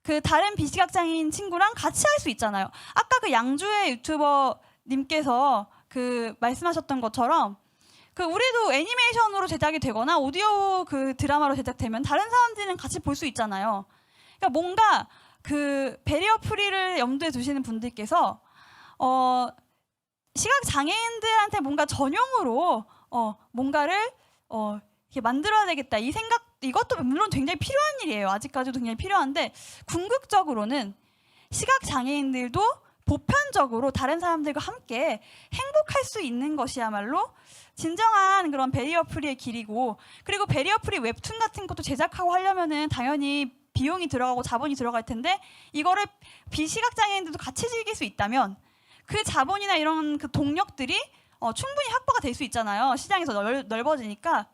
그 다른 비시각장애인 친구랑 같이 할 수 있잖아요. 아까 그 양주의 유튜버 님께서 그 말씀하셨던 것처럼 그 우리도 애니메이션으로 제작이 되거나 오디오 그 드라마로 제작되면 다른 사람들은 같이 볼 수 있잖아요. 그러니까 뭔가 그 배리어 프리를 염두에 두시는 분들께서 시각 장애인들한테 뭔가 전용으로 뭔가를 이렇게 만들어야 되겠다 이 생각 이것도 물론 굉장히 필요한 일이에요. 아직까지도 굉장히 필요한데 궁극적으로는 시각 장애인들도 보편적으로 다른 사람들과 함께 행복할 수 있는 것이야말로 진정한 그런 베리어 프리의 길이고, 그리고 베리어 프리 웹툰 같은 것도 제작하고 하려면은 당연히 비용이 들어가고 자본이 들어갈 텐데, 이거를 비시각장애인들도 같이 즐길 수 있다면 그 자본이나 이런 그 동력들이 충분히 확보가 될 수 있잖아요. 시장에서 넓어지니까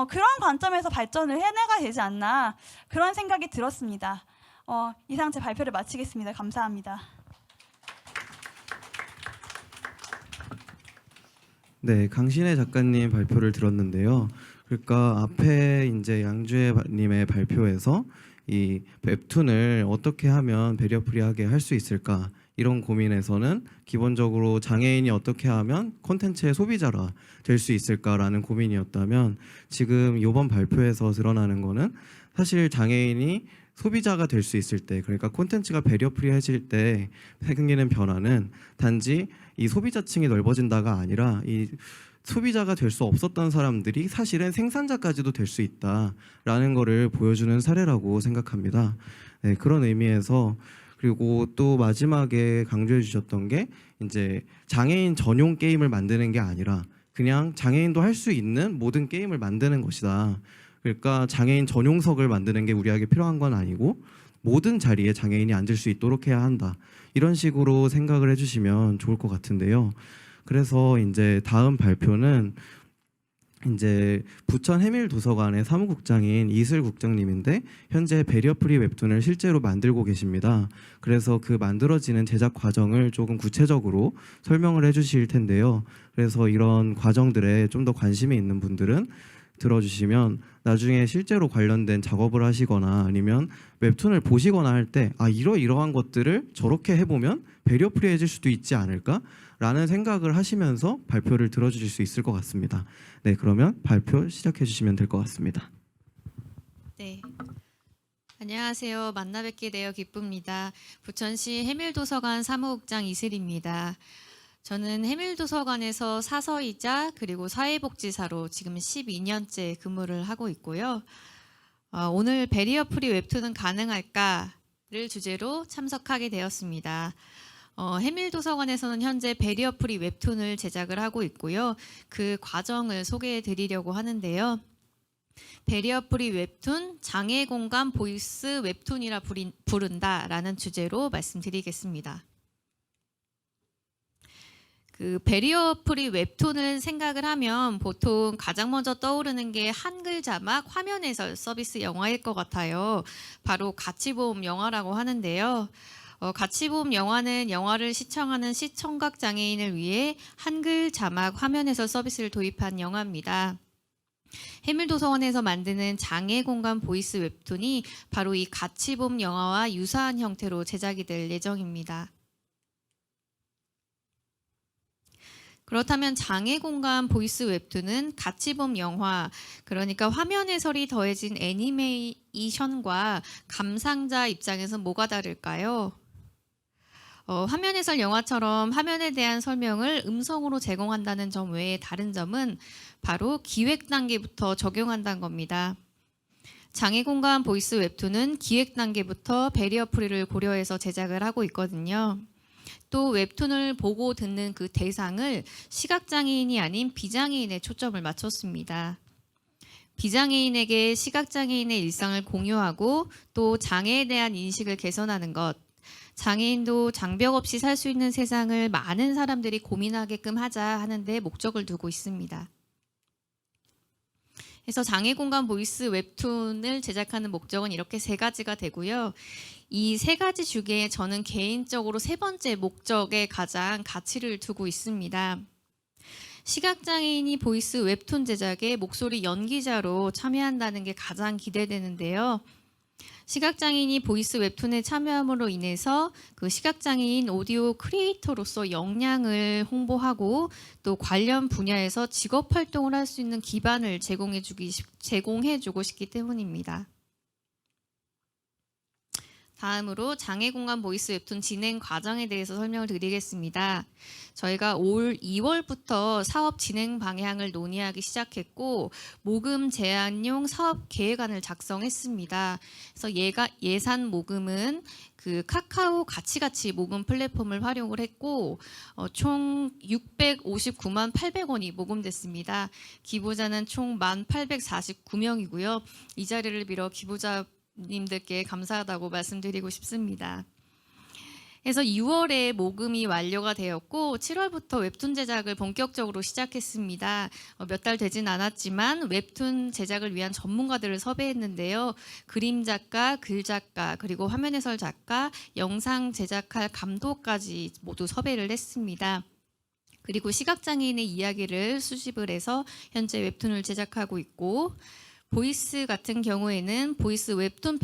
그런 관점에서 발전을 해나가야 되지 않나, 그런 생각이 들었습니다. 이상 제 발표를 마치겠습니다. 감사합니다. 네, 강신혜 작가님 발표를 들었는데요. 그러니까 앞에 이제 양주혜님의 발표에서 이 웹툰을 어떻게 하면 배리어프리하게 할 수 있을까, 이런 고민에서는 기본적으로 장애인이 어떻게 하면 콘텐츠의 소비자가 될 수 있을까라는 고민이었다면, 지금 이번 발표에서 드러나는 거는 사실 장애인이 소비자가 될 수 있을 때, 그러니까 콘텐츠가 배리어프리해질 때 생기는 변화는 단지 이 소비자층이 넓어진다가 아니라 이 소비자가 될 수 없었던 사람들이 사실은 생산자까지도 될 수 있다라는 거를 보여주는 사례라고 생각합니다. 네, 그런 의미에서, 그리고 또 마지막에 강조해 주셨던 게 이제 장애인 전용 게임을 만드는 게 아니라 그냥 장애인도 할 수 있는 모든 게임을 만드는 것이다. 그러니까 장애인 전용석을 만드는 게 우리에게 필요한 건 아니고 모든 자리에 장애인이 앉을 수 있도록 해야 한다. 이런 식으로 생각을 해주시면 좋을 것 같은데요. 그래서 이제 다음 발표는 이제 부천 해밀도서관의 사무국장인 이슬 국장님인데, 현재 배리어프리 웹툰을 실제로 만들고 계십니다. 그래서 그 만들어지는 제작 과정을 조금 구체적으로 설명을 해주실 텐데요. 그래서 이런 과정들에 좀 더 관심이 있는 분들은 들어주시면 나중에 실제로 관련된 작업을 하시거나 아니면 웹툰을 보시거나 할 때 이러이러한 것들을 저렇게 해보면 배리어프리해질 수도 있지 않을까? 라는 생각을 하시면서 발표를 들어주실 수 있을 것 같습니다. 네, 그러면 발표 시작해 주시면 될 것 같습니다. 네. 안녕하세요. 만나 뵙게 되어 기쁩니다. 부천시 해밀도서관 사무국장 이슬입니다. 저는 해밀도서관에서 사서이자 그리고 사회복지사로 지금 12년째 근무를 하고 있고요. 오늘 배리어프리 웹툰은 가능할까를 주제로 참석하게 되었습니다. 해밀도서관에서는 현재 배리어프리 웹툰을 제작을 하고 있고요. 그 과정을 소개해 드리려고 하는데요. 배리어프리 웹툰, 장애공감 보이스 웹툰이라 부른다라는 주제로 말씀드리겠습니다. 그 배리어프리 웹툰을 생각을 하면 보통 가장 먼저 떠오르는 게 한글 자막 화면 해설 서비스 영화일 것 같아요. 바로 가치보험 영화라고 하는데요. 가치보험 영화는 영화를 시청하는 시청각 장애인을 위해 한글 자막 화면 해설 서비스를 도입한 영화입니다. 해밀도서관에서 만드는 장애공감 보이스 웹툰이 바로 이 가치보험 영화와 유사한 형태로 제작이 될 예정입니다. 그렇다면 장애공감 보이스 웹툰은 가치보험 영화, 그러니까 화면 해설이 더해진 애니메이션과 감상자 입장에서 뭐가 다를까요? 화면 해설 영화처럼 화면에 대한 설명을 음성으로 제공한다는 점 외에 다른 점은 바로 기획 단계부터 적용한다는 겁니다. 장애공감 보이스 웹툰은 기획 단계부터 배리어프리를 고려해서 제작을 하고 있거든요. 또 웹툰을 보고 듣는 그 대상을 시각장애인이 아닌 비장애인에 초점을 맞췄습니다. 비장애인에게 시각장애인의 일상을 공유하고 또 장애에 대한 인식을 개선하는 것, 장애인도 장벽 없이 살 수 있는 세상을 많은 사람들이 고민하게끔 하자 하는 데 목적을 두고 있습니다. 그래서 장애공감 보이스 웹툰을 제작하는 목적은 이렇게 세 가지가 되고요. 이 세 가지 중에 저는 개인적으로 세 번째 목적에 가장 가치를 두고 있습니다. 시각장애인이 보이스 웹툰 제작에 목소리 연기자로 참여한다는 게 가장 기대되는데요. 시각장애인이 보이스 웹툰에 참여함으로 인해서 그 시각장애인 오디오 크리에이터로서 역량을 홍보하고 또 관련 분야에서 직업 활동을 할 수 있는 기반을 제공해주고 싶기 때문입니다. 다음으로 장애공간 보이스 웹툰 진행 과정에 대해서 설명을 드리겠습니다. 저희가 올 2월부터 사업 진행 방향을 논의하기 시작했고 모금 제한용 사업 계획안을 작성했습니다. 그래서 예산 모금은 그 카카오 가치가치 모금 플랫폼을 활용을 했고 총 659만 800원이 모금됐습니다. 기부자는 총 1,849명이고요. 이 자리를 빌어 기부자님들께 감사하다고 말씀드리고 싶습니다. 그래서 6월에 모금이 완료가 되었고 7월부터 웹툰 제작을 본격적으로 시작했습니다. 몇 달 되진 않았지만 웹툰 제작을 위한 전문가들을 섭외했는데요. 그림 작가, 글 작가, 그리고 화면 해설 작가, 영상 제작할 감독까지 모두 섭외를 했습니다. 그리고 시각장애인의 이야기를 수집을 해서 현재 웹툰을 제작하고 있고 보이스 같은 경우에는 보이스 웹툰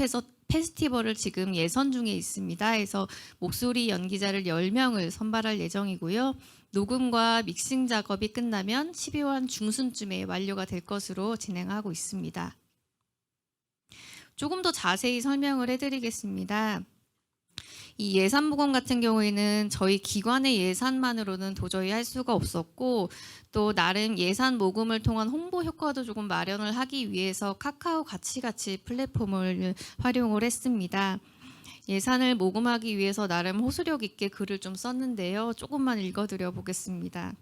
페스티벌을 지금 예선 중에 있습니다. 그래서 목소리 연기자를 10명을 선발할 예정이고요. 녹음과 믹싱 작업이 끝나면 12월 중순쯤에 완료가 될 것으로 진행하고 있습니다. 조금 더 자세히 설명을 해드리겠습니다. 이 예산 모금 같은 경우에는 저희 기관의 예산만으로는 도저히 할 수가 없었고 또 나름 예산 모금을 통한 홍보 효과도 조금 마련을 하기 위해서 카카오 가치가치 플랫폼을 활용을 했습니다. 예산을 모금하기 위해서 나름 호소력 있게 글을 좀 썼는데요. 조금만 읽어드려 보겠습니다.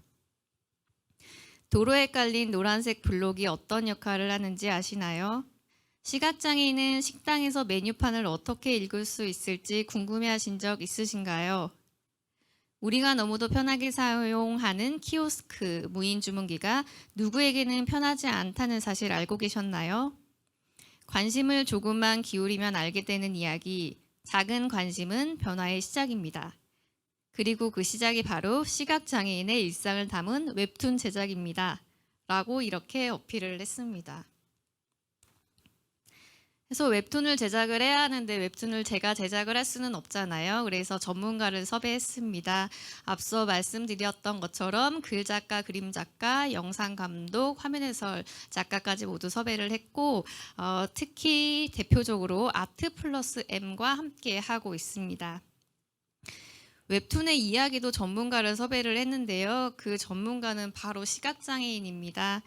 도로에 깔린 노란색 블록이 어떤 역할을 하는지 아시나요? 시각장애인은 식당에서 메뉴판을 어떻게 읽을 수 있을지 궁금해하신 적 있으신가요? 우리가 너무도 편하게 사용하는 키오스크, 무인 주문기가 누구에게는 편하지 않다는 사실 알고 계셨나요? 관심을 조금만 기울이면 알게 되는 이야기, 작은 관심은 변화의 시작입니다. 그리고 그 시작이 바로 시각장애인의 일상을 담은 웹툰 제작입니다. 라고 이렇게 어필을 했습니다. 그래서 웹툰을 제작을 해야 하는데 웹툰을 제가 제작을 할 수는 없잖아요. 그래서 전문가를 섭외했습니다. 앞서 말씀드렸던 것처럼 글 작가, 그림 작가, 영상 감독, 화면 해설 작가까지 모두 섭외를 했고 특히 대표적으로 아트 플러스 M과 함께 하고 있습니다. 웹툰의 이야기도 전문가를 섭외를 했는데요. 그 전문가는 바로 시각장애인입니다.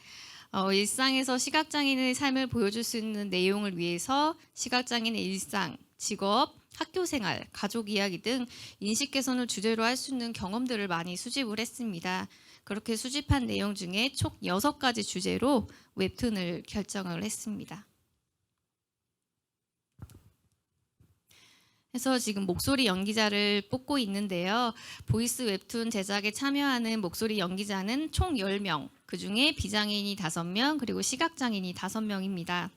일상에서 시각장애인의 삶을 보여줄 수 있는 내용을 위해서 시각장애인의 일상, 직업, 학교생활, 가족 이야기 등 인식 개선을 주제로 할 수 있는 경험들을 많이 수집을 했습니다. 그렇게 수집한 내용 중에 총 6가지 주제로 웹툰을 결정을 했습니다. 그래서 지금 목소리 연기자를 뽑고 있는데요. 보이스 웹툰 제작에 참여하는 목소리 연기자는 총 10명, 그중에 비장애인이 5명, 그리고 시각장애인이 5명입니다.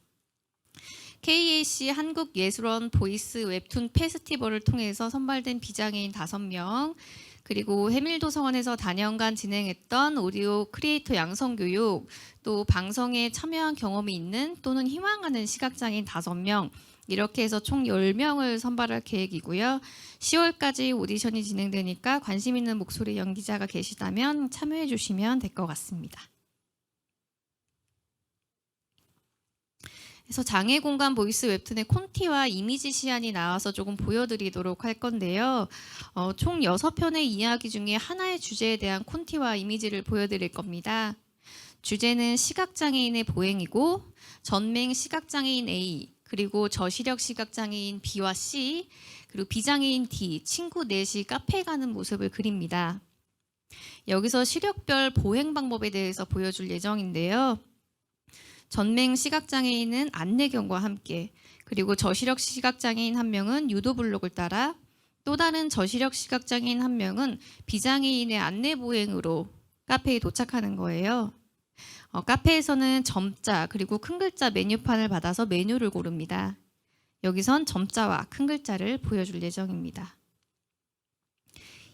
KAC 한국예술원 보이스 웹툰 페스티벌을 통해서 선발된 비장애인 5명, 그리고 해밀도서관에서 다년간 진행했던 오디오 크리에이터 양성교육, 또 방송에 참여한 경험이 있는 또는 희망하는 시각장애인 5명, 이렇게 해서 총 10명을 선발할 계획이고요. 10월까지 오디션이 진행되니까 관심 있는 목소리 연기자가 계시다면 참여해 주시면 될 것 같습니다. 그래서 장애공간 보이스 웹툰의 콘티와 이미지 시안이 나와서 조금 보여드리도록 할 건데요. 총 6편의 이야기 중에 하나의 주제에 대한 콘티와 이미지를 보여드릴 겁니다. 주제는 시각장애인의 보행이고 전맹 시각장애인 A, 그리고 저시력 시각장애인 B와 C, 그리고 비장애인 D, 친구 넷이 카페에 가는 모습을 그립니다. 여기서 시력별 보행 방법에 대해서 보여줄 예정인데요. 전맹 시각장애인은 안내견과 함께, 그리고 저시력 시각장애인 한 명은 유도 블록을 따라, 또 다른 저시력 시각장애인 한 명은 비장애인의 안내 보행으로 카페에 도착하는 거예요. 카페에서는 점자 그리고 큰 글자 메뉴판을 받아서 메뉴를 고릅니다. 여기선 점자와 큰 글자를 보여줄 예정입니다.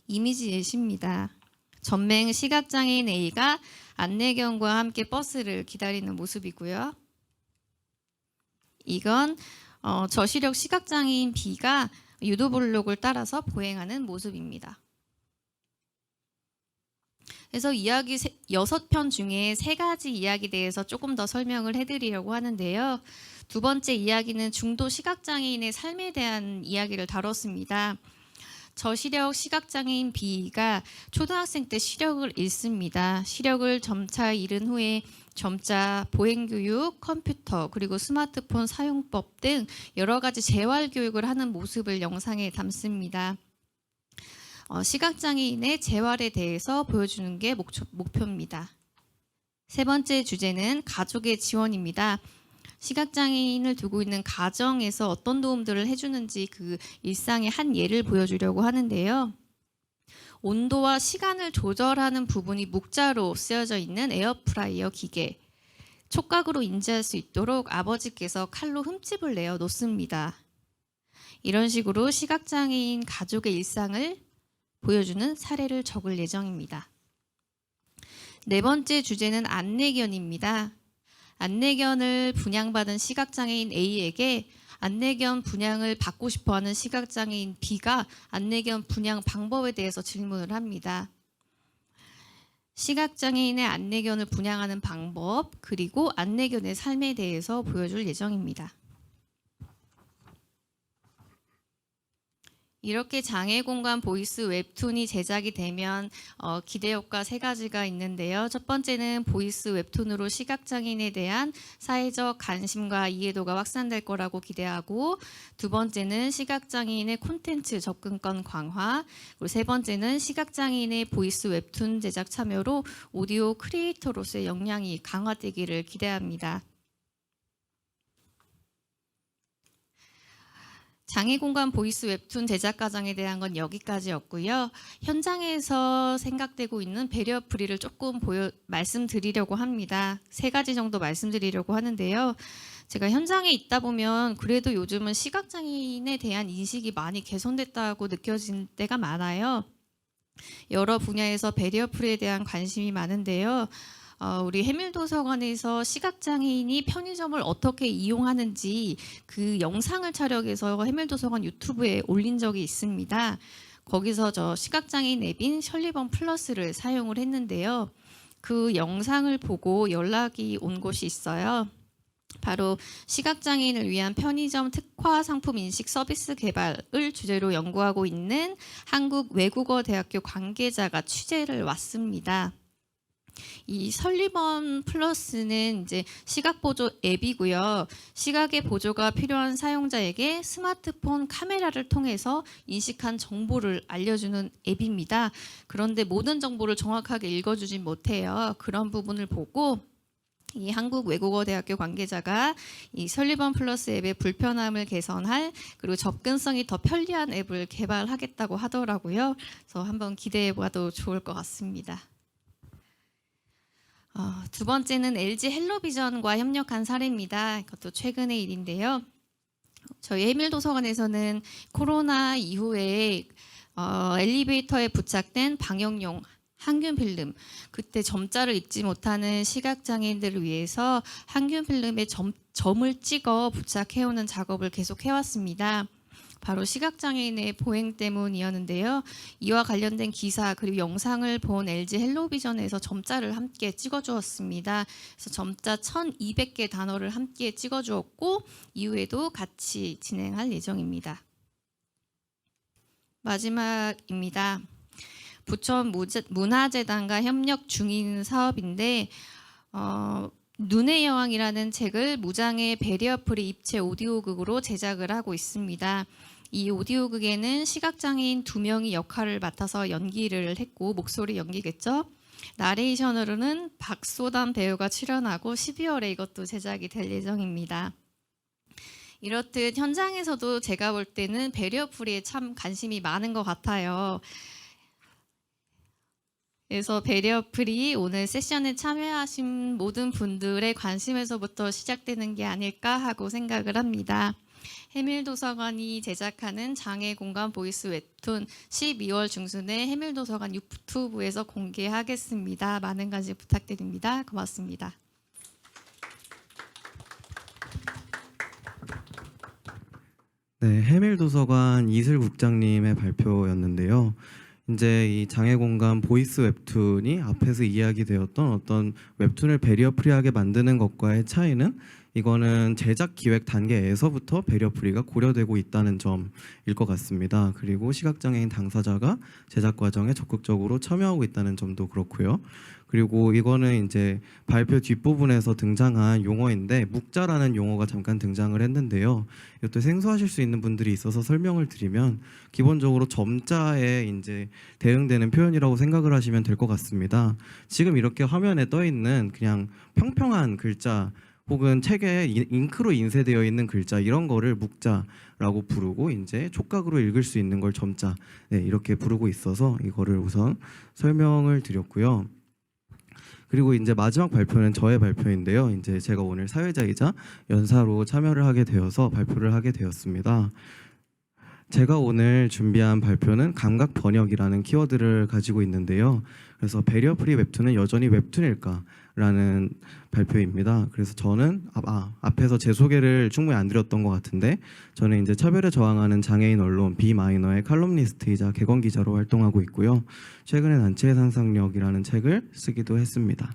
이미지 예시입니다. 전맹 시각장애인 A가 안내견과 함께 버스를 기다리는 모습이고요. 이건 저시력 시각장애인 B가 유도블록을 따라서 보행하는 모습입니다. 그래서 이야기 6편 중에 3가지 이야기에 대해서 조금 더 설명을 해드리려고 하는데요. 두 번째 이야기는 중도 시각장애인의 삶에 대한 이야기를 다뤘습니다. 저시력 시각장애인 B가 초등학생 때 시력을 잃습니다. 시력을 점차 잃은 후에 점자, 보행교육, 컴퓨터, 그리고 스마트폰 사용법 등 여러 가지 재활교육을 하는 모습을 영상에 담습니다. 시각장애인의 재활에 대해서 보여주는 게 목표입니다. 세 번째 주제는 가족의 지원입니다. 시각장애인을 두고 있는 가정에서 어떤 도움들을 해주는지 그 일상의 한 예를 보여주려고 하는데요. 온도와 시간을 조절하는 부분이 묵자로 쓰여져 있는 에어프라이어 기계. 촉각으로 인지할 수 있도록 아버지께서 칼로 흠집을 내어 놓습니다. 이런 식으로 시각장애인 가족의 일상을 보여주는 사례를 적을 예정입니다. 네 번째 주제는 안내견입니다. 안내견을 분양받은 시각장애인 A에게 안내견 분양을 받고 싶어하는 시각장애인 B가 안내견 분양 방법에 대해서 질문을 합니다. 시각장애인의 안내견을 분양하는 방법, 그리고 안내견의 삶에 대해서 보여줄 예정입니다. 이렇게 장애공간 보이스 웹툰이 제작이 되면 기대 효과 세 가지가 있는데요. 첫 번째는 보이스 웹툰으로 시각장애인에 대한 사회적 관심과 이해도가 확산될 거라고 기대하고, 두 번째는 시각장애인의 콘텐츠 접근권 강화, 그리고 세 번째는 시각장애인의 보이스 웹툰 제작 참여로 오디오 크리에이터로서의 역량이 강화되기를 기대합니다. 장애공간 보이스 웹툰 제작 과정에 대한 건 여기까지였고요. 현장에서 생각되고 있는 배리어프리를 조금 말씀드리려고 합니다. 세 가지 정도 말씀드리려고 하는데요. 제가 현장에 있다 보면 그래도 요즘은 시각장애인에 대한 인식이 많이 개선됐다고 느껴진 때가 많아요. 여러 분야에서 배리어프리에 대한 관심이 많은데요. 우리 해밀도서관에서 시각장애인이 편의점을 어떻게 이용하는지 그 영상을 촬영해서 해밀도서관 유튜브에 올린 적이 있습니다. 거기서 저 시각장애인 앱인 셜리번 플러스를 사용을 했는데요. 그 영상을 보고 연락이 온 곳이 있어요. 바로 시각장애인을 위한 편의점 특화 상품 인식 서비스 개발을 주제로 연구하고 있는 한국외국어대학교 관계자가 취재를 왔습니다. 이 설리번 플러스는 이제 시각 보조 앱이고요. 시각의 보조가 필요한 사용자에게 스마트폰 카메라를 통해서 인식한 정보를 알려주는 앱입니다. 그런데 모든 정보를 정확하게 읽어주진 못해요. 그런 부분을 보고 이 한국외국어대학교 관계자가 이 설리번 플러스 앱의 불편함을 개선할, 그리고 접근성이 더 편리한 앱을 개발하겠다고 하더라고요. 그래서 한번 기대해봐도 좋을 것 같습니다. 두 번째는 LG 헬로비전과 협력한 사례입니다. 이것도 최근의 일인데요. 저희 해밀도서관에서는 코로나 이후에 엘리베이터에 부착된 방역용 항균 필름, 그때 점자를 읽지 못하는 시각장애인들을 위해서 항균 필름에 점을 찍어 부착해오는 작업을 계속 해왔습니다. 바로 시각장애인의 보행 때문이었는데요. 이와 관련된 기사 그리고 영상을 본 LG 헬로비전에서 점자를 함께 찍어주었습니다. 그래서 점자 1200개 단어를 함께 찍어주었고 이후에도 같이 진행할 예정입니다. 마지막입니다. 부천 문화재단과 협력 중인 사업인데 눈의 여왕이라는 책을 무장애 배리어프리 입체 오디오극으로 제작을 하고 있습니다. 이 오디오극에는 시각장애인 2명이 역할을 맡아서 연기를 했고, 목소리 연기겠죠. 나레이션으로는 박소담 배우가 출연하고 12월에 이것도 제작이 될 예정입니다. 이렇듯 현장에서도 제가 볼 때는 배리어프리에 참 관심이 많은 것 같아요. 그래서 배리어프리 오늘 세션에 참여하신 모든 분들의 관심에서부터 시작되는 게 아닐까 하고 생각을 합니다. 해밀도서관이 제작하는 장애공간 보이스 웹툰 12월 중순에 해밀도서관 유튜브에서 공개하겠습니다. 많은 관심 부탁드립니다. 고맙습니다. 네, 해밀도서관 이슬 국장님의 발표였는데요. 이제 이 장애공간 보이스 웹툰이 앞에서 이야기되었던 어떤 웹툰을 배리어프리하게 만드는 것과의 차이는 이거는 제작 기획 단계에서부터 배리어 프리가 고려되고 있다는 점일 것 같습니다. 그리고 시각장애인 당사자가 제작 과정에 적극적으로 참여하고 있다는 점도 그렇고요. 그리고 이거는 이제 발표 뒷부분에서 등장한 용어인데 묵자라는 용어가 잠깐 등장을 했는데요. 이것도 생소하실 수 있는 분들이 있어서 설명을 드리면 기본적으로 점자에 이제 대응되는 표현이라고 생각을 하시면 될 것 같습니다. 지금 이렇게 화면에 떠 있는 그냥 평평한 글자 혹은 책에 잉크로 인쇄되어 있는 글자 이런 거를 묵자라고 부르고 이제 촉각으로 읽을 수 있는 걸 점자 이렇게 부르고 있어서 이거를 우선 설명을 드렸고요. 그리고 이제 마지막 발표는 저의 발표인데요. 이제 제가 오늘 사회자이자 연사로 참여를 하게 되어서 발표를 하게 되었습니다. 제가 오늘 준비한 발표는 감각 번역이라는 키워드를 가지고 있는데요. 그래서 배리어 프리 웹툰은 여전히 웹툰일까라는 발표입니다. 그래서 저는 앞에서 제 소개를 충분히 안 드렸던 것 같은데 저는 이제 차별에 저항하는 장애인 언론 비마이너의 칼럼니스트이자 객원 기자로 활동하고 있고요. 최근에 단체의 상상력이라는 책을 쓰기도 했습니다.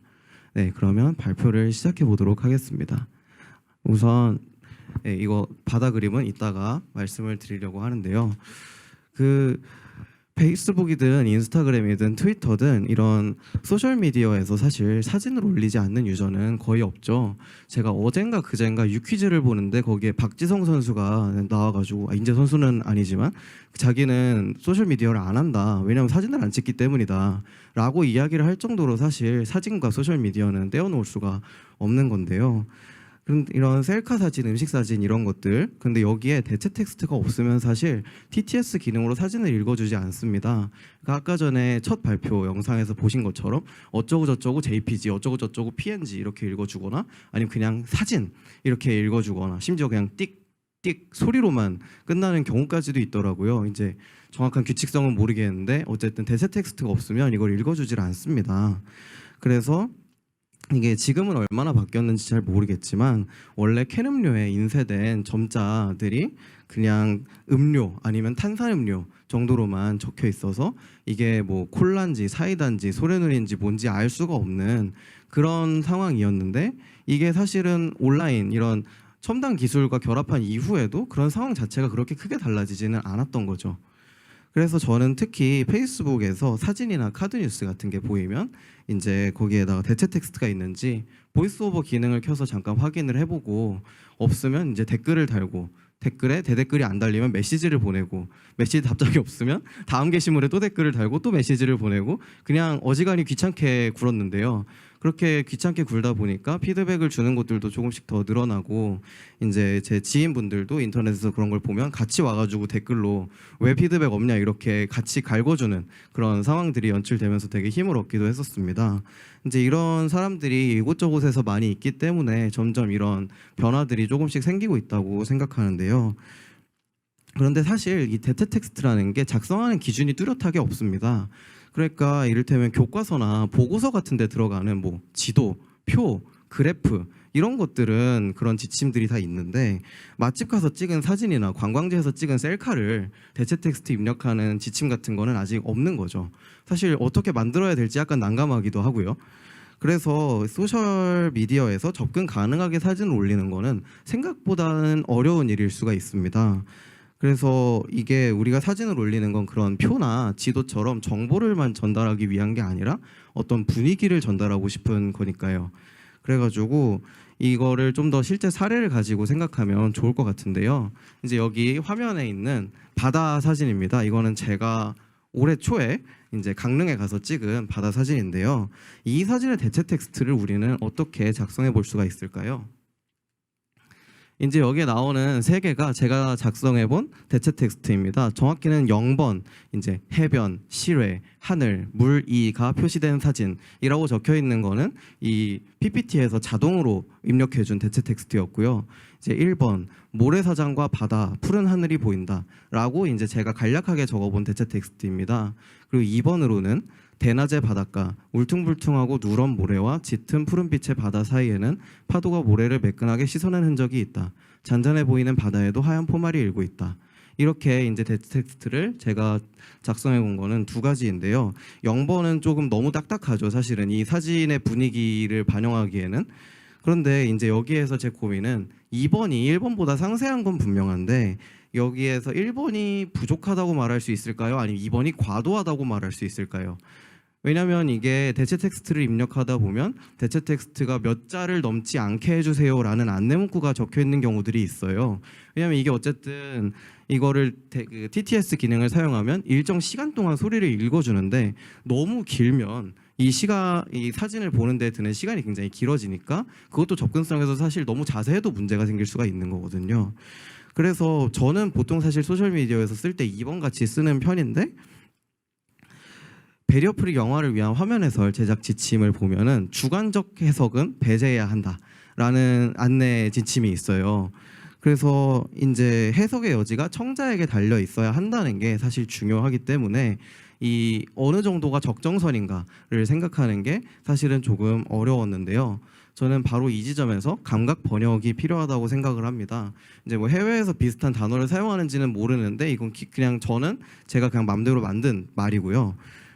네, 그러면 발표를 시작해 보도록 하겠습니다. 우선 이거 바다 그림은 이따가 말씀을 드리려고 하는데요. 그 페이스북이든 인스타그램이든 트위터든 이런 소셜미디어에서 사실 사진을 올리지 않는 유저는 거의 없죠. 제가 어젠가 그젠가 유퀴즈를 보는데 거기에 박지성 선수가 나와가지고 인제 선수는 아니지만 자기는 소셜미디어를 안 한다. 왜냐하면 사진을 안 찍기 때문이다. 라고 이야기를 할 정도로 사실 사진과 소셜미디어는 떼어놓을 수가 없는 건데요. 이런 셀카 사진, 음식 사진 이런 것들 근데 여기에 대체 텍스트가 없으면 사실 TTS 기능으로 사진을 읽어주지 않습니다. 그러니까 아까 전에 첫 발표 영상에서 보신 것처럼 어쩌고 저쩌고 JPG, 어쩌고 저쩌고 PNG 이렇게 읽어주거나 아니면 그냥 사진 이렇게 읽어주거나 심지어 그냥 띡띡 소리로만 끝나는 경우까지도 있더라고요. 이제 정확한 규칙성은 모르겠는데 어쨌든 대체 텍스트가 없으면 이걸 읽어주질 않습니다. 그래서 이게 지금은 얼마나 바뀌었는지 잘 모르겠지만 원래 캔 음료에 인쇄된 점자들이 그냥 음료 아니면 탄산음료 정도로만 적혀 있어서 이게 뭐 콜라인지 사이다인지 소래눈인지 뭔지 알 수가 없는 그런 상황이었는데 이게 사실은 온라인 이런 첨단 기술과 결합한 이후에도 그런 상황 자체가 그렇게 크게 달라지지는 않았던 거죠. 그래서 저는 특히 페이스북에서 사진이나 카드 뉴스 같은 게 보이면 이제 거기에다가 대체 텍스트가 있는지 보이스오버 기능을 켜서 잠깐 확인을 해보고 없으면 이제 댓글을 달고 댓글에 대댓글이 안 달리면 메시지를 보내고 메시지 답장이 없으면 다음 게시물에 또 댓글을 달고 또 메시지를 보내고 그냥 어지간히 귀찮게 굴었는데요. 그렇게 귀찮게 굴다 보니까 피드백을 주는 곳들도 조금씩 더 늘어나고 이제 제 지인분들도 인터넷에서 그런 걸 보면 같이 와가지고 댓글로 왜 피드백 없냐 이렇게 같이 갈궈주는 그런 상황들이 연출되면서 되게 힘을 얻기도 했었습니다. 이제 이런 사람들이 이곳저곳에서 많이 있기 때문에 점점 이런 변화들이 조금씩 생기고 있다고 생각하는데요. 그런데 사실 이 대체 텍스트라는 게 작성하는 기준이 뚜렷하게 없습니다. 그러니까 이를테면 교과서나 보고서 같은 데 들어가는 뭐 지도, 표, 그래프 이런 것들은 그런 지침들이 다 있는데 맛집 가서 찍은 사진이나 관광지에서 찍은 셀카를 대체 텍스트 입력하는 지침 같은 거는 아직 없는 거죠. 사실 어떻게 만들어야 될지 약간 난감하기도 하고요. 그래서 소셜미디어에서 접근 가능하게 사진을 올리는 거는 생각보다는 어려운 일일 수가 있습니다. 그래서 이게 우리가 사진을 올리는 건 그런 표나 지도처럼 정보를만 전달하기 위한 게 아니라 어떤 분위기를 전달하고 싶은 거니까요. 그래가지고 이거를 좀 더 실제 사례를 가지고 생각하면 좋을 것 같은데요. 이제 여기 화면에 있는 바다 사진입니다. 이거는 제가 올해 초에 이제 강릉에 가서 찍은 바다 사진인데요. 이 사진의 대체 텍스트를 우리는 어떻게 작성해 볼 수가 있을까요? 이제 여기에 나오는 세 개가 제가 작성해 본 대체 텍스트입니다. 정확히는 0번 이제 해변, 시뢰, 하늘, 물, 이가 표시된 사진이라고 적혀 있는 거는 이 PPT에서 자동으로 입력해 준 대체 텍스트였고요. 이제 1번 모래사장과 바다, 푸른 하늘이 보인다라고 이제 제가 간략하게 적어본 대체 텍스트입니다. 그리고 2번으로는 대낮의 바닷가, 울퉁불퉁하고 누런 모래와 짙은 푸른빛의 바다 사이에는 파도가 모래를 매끈하게 씻어낸 흔적이 있다. 잔잔해 보이는 바다에도 하얀 포말이 일고 있다. 이렇게 이제 대체 텍스트를 제가 작성해 본 거는 두 가지인데요. 0번은 조금 너무 딱딱하죠. 사실은 이 사진의 분위기를 반영하기에는. 그런데 이제 여기에서 제 고민은 2번이 1번보다 상세한 건 분명한데 여기에서 1번이 부족하다고 말할 수 있을까요? 아니면 2번이 과도하다고 말할 수 있을까요? 왜냐하면 이게 대체 텍스트를 입력하다 보면 대체 텍스트가 몇 자를 넘지 않게 해주세요라는 안내 문구가 적혀 있는 경우들이 있어요. 왜냐하면 이게 어쨌든 이거를 그 TTS 기능을 사용하면 일정 시간 동안 소리를 읽어주는데 너무 길면 이 사진을 보는 데 드는 시간이 굉장히 길어지니까 그것도 접근성에서 사실 너무 자세해도 문제가 생길 수가 있는 거거든요. 그래서 저는 보통 사실 소셜미디어에서 쓸 때 2번 같이 쓰는 편인데 배리어프리 영화를 위한 화면 해설 제작 지침을 보면은 주관적 해석은 배제해야 한다라는 안내 지침이 있어요. 그래서 이제 해석의 여지가 청자에게 달려 있어야 한다는 게 사실 중요하기 때문에 이 어느 정도가 적정선인가를 생각하는 게 사실은 조금 어려웠는데요. 저는 바로 이 지점에서 감각 번역이 필요하다고 생각을 합니다. 이제 뭐 해외에서 비슷한 단어를 사용하는지는 모르는데 이건 그냥 제가 그냥 맘대로 만든 말이고요.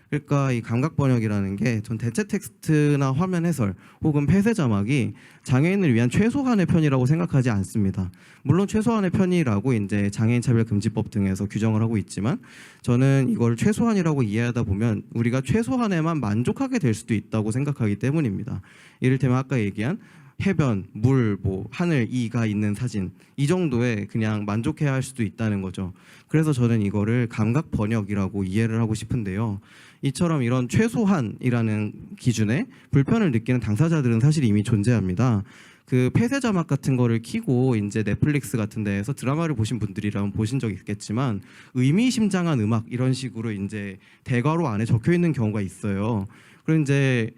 그러니까 이 감각 번역이라는 게 전 대체 텍스트나 화면 해설 혹은 폐쇄 자막이 장애인을 위한 최소한의 편이라고 생각하지 않습니다. 물론 최소한의 편이라고 이제 장애인 차별 금지법 등에서 규정을 하고 있지만 저는 이걸 최소한이라고 이해하다 보면 우리가 최소한에만 만족하게 될 수도 있다고 생각하기 때문입니다. 이를테면 아까 얘기한 해변, 물, 하늘, 이가 있는 사진 이 정도에 그냥 만족해야 할 수도 있다는 거죠. 그래서 저는 이거를 감각 번역이라고 이해를 하고 싶은데요. 이처럼 이런 최소한이라는 기준에 불편을 느끼는 당사자들은 사실 이미 존재합니다. 그 폐쇄 자막 같은 거를 키고 이제 넷플릭스 같은 데에서 드라마를 보신 분들이라면 보신 적 있겠지만 의미심장한 음악 이런 식으로 이제 대괄호 안에 적혀 있는 경우가 있어요. 그리고 이제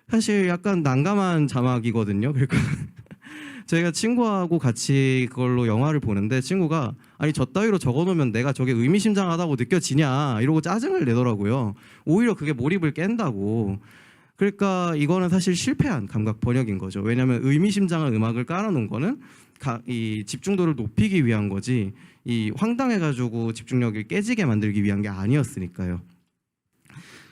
사실 약간 난감한 자막이거든요. 그러니까 저희가 친구하고 같이 그걸로 영화를 보는데 친구가 아니 저 따위로 적어놓으면 내가 저게 의미심장하다고 느껴지냐 이러고 짜증을 내더라고요. 오히려 그게 몰입을 깬다고. 그러니까 이거는 사실 실패한 감각 번역인 거죠. 왜냐하면 의미심장한 음악을 깔아놓은 거는 이 집중도를 높이기 위한 거지 이 황당해가지고 집중력을 깨지게 만들기 위한 게 아니었으니까요.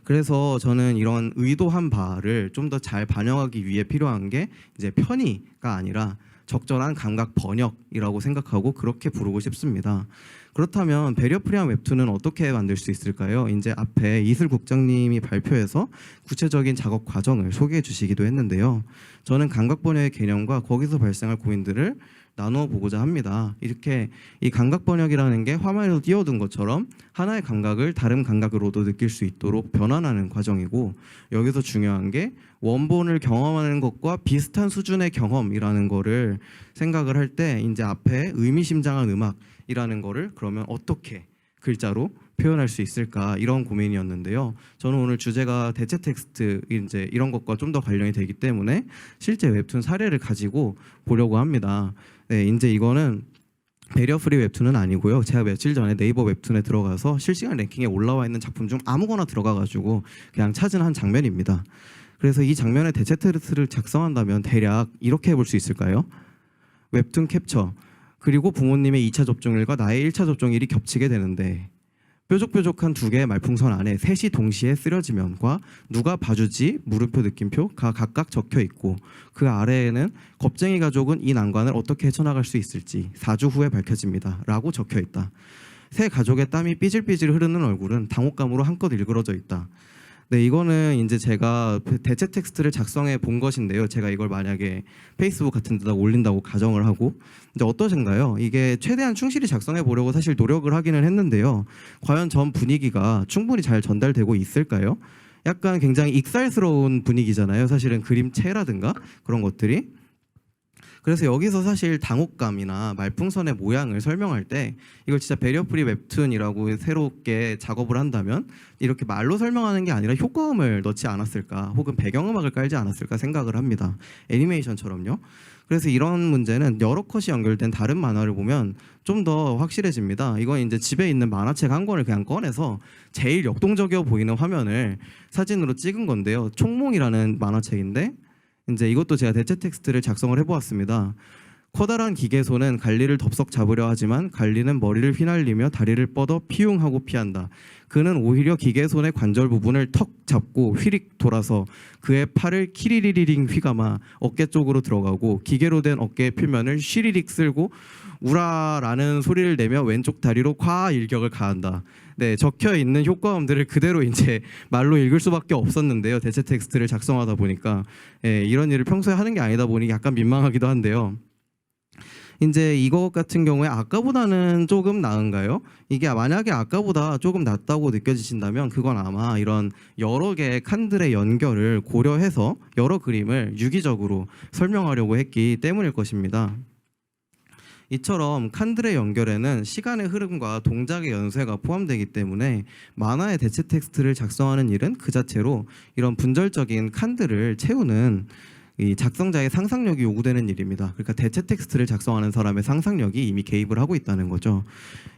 그래서 저는 이런 의도한 바를 좀 더 잘 반영하기 위해 필요한 게 이제 편의가 아니라 적절한 감각 번역이라고 생각하고 그렇게 부르고 싶습니다. 그렇다면 배리어프리한 웹툰은 어떻게 만들 수 있을까요? 이제 앞에 이슬 국장님이 발표해서 구체적인 작업 과정을 소개해 주시기도 했는데요. 저는 감각 번역의 개념과 거기서 발생할 고민들을 나누어 보고자 합니다. 이렇게 이 감각 번역이라는 게 화면에서 띄워둔 것처럼 하나의 감각을 다른 감각으로도 느낄 수 있도록 변환하는 과정이고 여기서 중요한 게 원본을 경험하는 것과 비슷한 수준의 경험이라는 거를 생각을 할 때 이제 앞에 의미심장한 음악이라는 거를 그러면 어떻게 글자로 표현할 수 있을까 이런 고민이었는데요. 저는 오늘 주제가 대체 텍스트 이제 이런 것과 좀 더 관련이 되기 때문에 실제 웹툰 사례를 가지고 보려고 합니다. 네, 이제 이거는 배리어프리 웹툰은 아니고요. 제가 며칠 전에 네이버 웹툰에 들어가서 실시간 랭킹에 올라와 있는 작품 중 아무거나 들어가가지고 그냥 찾은 한 장면입니다. 그래서 이 장면의 대체 텍스트를 작성한다면 대략 이렇게 해볼 수 있을까요? 웹툰 캡처 그리고 부모님의 2차 접종일과 나의 1차 접종일이 겹치게 되는데 뾰족뾰족한 두 개의 말풍선 안에 셋이 동시에 쓰려지면과 누가 봐주지 물음표 느낌표가 각각 적혀 있고 그 아래에는 겁쟁이 가족은 이 난관을 어떻게 헤쳐나갈 수 있을지 4주 후에 밝혀집니다 라고 적혀 있다. 세 가족의 땀이 삐질삐질 흐르는 얼굴은 당혹감으로 한껏 일그러져 있다. 네, 이거는 이제 제가 대체 텍스트를 작성해 본 것인데요. 제가 이걸 만약에 페이스북 같은 데다 올린다고 가정을 하고 이제 어떠신가요? 이게 최대한 충실히 작성해 보려고 사실 노력을 하기는 했는데요. 과연 전 분위기가 충분히 잘 전달되고 있을까요? 약간 굉장히 익살스러운 분위기잖아요. 사실은 그림체라든가 그런 것들이. 그래서 여기서 사실 당혹감이나 말풍선의 모양을 설명할 때 이걸 진짜 배리어프리 웹툰이라고 새롭게 작업을 한다면 이렇게 말로 설명하는 게 아니라 효과음을 넣지 않았을까 혹은 배경음악을 깔지 않았을까 생각을 합니다. 애니메이션처럼요. 그래서 이런 문제는 여러 컷이 연결된 다른 만화를 보면 좀 더 확실해집니다. 이건 이제 집에 있는 만화책 한 권을 그냥 꺼내서 제일 역동적이어 보이는 화면을 사진으로 찍은 건데요. 총몽이라는 만화책인데 이제 이것도 제가 대체 텍스트를 작성을 해보았습니다. 커다란 기계손은 갈리를 덥석 잡으려 하지만 갈리는 머리를 휘날리며 다리를 뻗어 피웅하고 피한다. 그는 오히려 기계손의 관절 부분을 턱 잡고 휘릭 돌아서 그의 팔을 키리리링 휘감아 어깨 쪽으로 들어가고 기계로 된 어깨의 표면을 쉬리릭 쓸고 우라라는 소리를 내며 왼쪽 다리로 콱 일격을 가한다. 네, 적혀 있는 효과음들을 그대로 이제 말로 읽을 수밖에 없었는데요. 대체 텍스트를 작성하다 보니까 이런 일을 평소에 하는 게 아니다 보니 약간 민망하기도 한데요. 이제 이것 같은 경우에 아까보다는 조금 나은가요? 이게 만약에 아까보다 조금 낫다고 느껴지신다면 그건 아마 이런 여러 개의 칸들의 연결을 고려해서 여러 그림을 유기적으로 설명하려고 했기 때문일 것입니다. 이처럼 칸들의 연결에는 시간의 흐름과 동작의 연쇄가 포함되기 때문에 만화의 대체 텍스트를 작성하는 일은 그 자체로 이런 분절적인 칸들을 채우는 이 작성자의 상상력이 요구되는 일입니다. 그러니까 대체 텍스트를 작성하는 사람의 상상력이 이미 개입을 하고 있다는 거죠.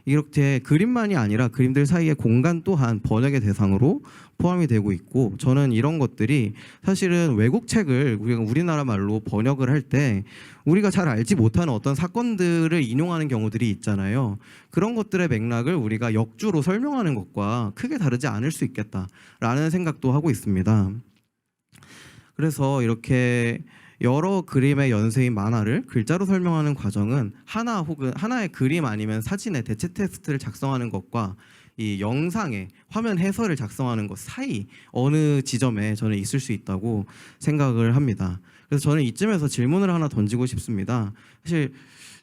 이렇게 그림만이 아니라 그림들 사이의 공간 또한 번역의 대상으로 포함이 되고 있고, 저는 이런 것들이 사실은 외국 책을 우리가 우리나라 말로 번역을 할 때 우리가 잘 알지 못하는 어떤 사건들을 인용하는 경우들이 있잖아요. 그런 것들의 맥락을 우리가 역주로 설명하는 것과 크게 다르지 않을 수 있겠다라는 생각도 하고 있습니다. 그래서 이렇게 여러 그림의 연쇄인 만화를 글자로 설명하는 과정은 하나 혹은 하나의 그림 아니면 사진의 대체 텍스트를 작성하는 것과 이 영상의 화면 해설을 작성하는 것 사이 어느 지점에 저는 있을 수 있다고 생각을 합니다. 그래서 저는 이쯤에서 질문을 하나 던지고 싶습니다. 사실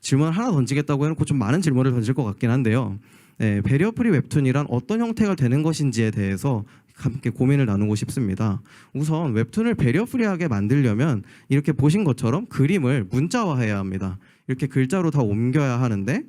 질문을 하나 던지겠다고 해놓고 좀 많은 질문을 던질 것 같긴 한데요. 네, 배리어 프리 웹툰이란 어떤 형태가 되는 것인지에 대해서 함께 고민을 나누고 싶습니다. 우선 웹툰을 배리어 프리하게 만들려면 이렇게 보신 것처럼 그림을 문자화해야 합니다. 이렇게 글자로 다 옮겨야 하는데,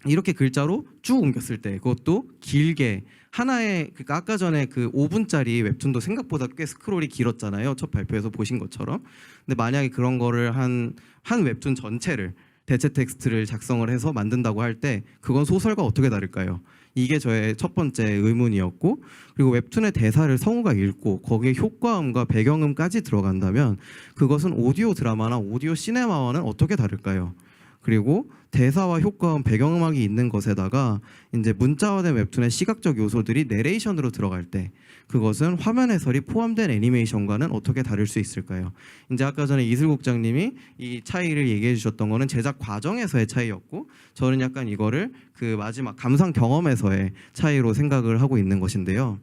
이렇게 글자로 쭉 옮겼을 때 그것도 길게 하나의, 그러니까 아까 전에 그 5분짜리 웹툰도 생각보다 꽤 스크롤이 길었잖아요. 첫 발표에서 보신 것처럼. 근데 만약에 그런 거를 한 웹툰 전체를 대체 텍스트를 작성을 해서 만든다고 할 때 그건 소설과 어떻게 다를까요? 이게 저의 첫 번째 의문이었고, 그리고 웹툰의 대사를 성우가 읽고 거기에 효과음과 배경음까지 들어간다면 그것은 오디오 드라마나 오디오 시네마와는 어떻게 다를까요? 그리고 대사와 효과음, 배경음악이 있는 것에다가 이제 문자화된 웹툰의 시각적 요소들이 내레이션으로 들어갈 때 그것은 화면 해설이 포함된 애니메이션과는 어떻게 다를 수 있을까요? 이제 아까 전에 이슬 국장님이 이 차이를 얘기해 주셨던 거는 제작 과정에서의 차이였고, 저는 약간 이거를 그 마지막 감상 경험에서의 차이로 생각을 하고 있는 것인데요.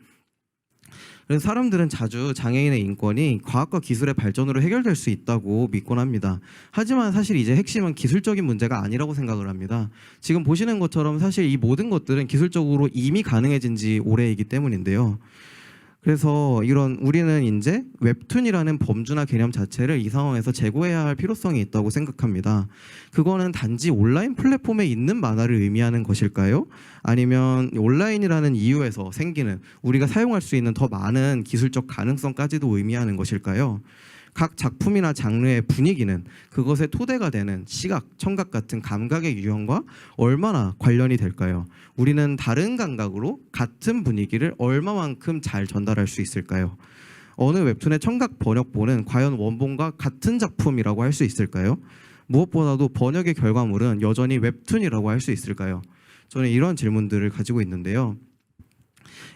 그래서 사람들은 자주 장애인의 인권이 과학과 기술의 발전으로 해결될 수 있다고 믿곤 합니다. 하지만 사실 이제 핵심은 기술적인 문제가 아니라고 생각을 합니다. 지금 보시는 것처럼 사실 이 모든 것들은 기술적으로 이미 가능해진 지 오래이기 때문인데요. 그래서 우리는 이제 웹툰이라는 범주나 개념 자체를 이 상황에서 제고해야 할 필요성이 있다고 생각합니다. 그거는 단지 온라인 플랫폼에 있는 만화를 의미하는 것일까요? 아니면 온라인이라는 이유에서 생기는 우리가 사용할 수 있는 더 많은 기술적 가능성까지도 의미하는 것일까요? 각 작품이나 장르의 분위기는 그것의 토대가 되는 시각, 청각 같은 감각의 유형과 얼마나 관련이 될까요? 우리는 다른 감각으로 같은 분위기를 얼마만큼 잘 전달할 수 있을까요? 어느 웹툰의 청각 번역본은 과연 원본과 같은 작품이라고 할 수 있을까요? 무엇보다도 번역의 결과물은 여전히 웹툰이라고 할 수 있을까요? 저는 이런 질문들을 가지고 있는데요.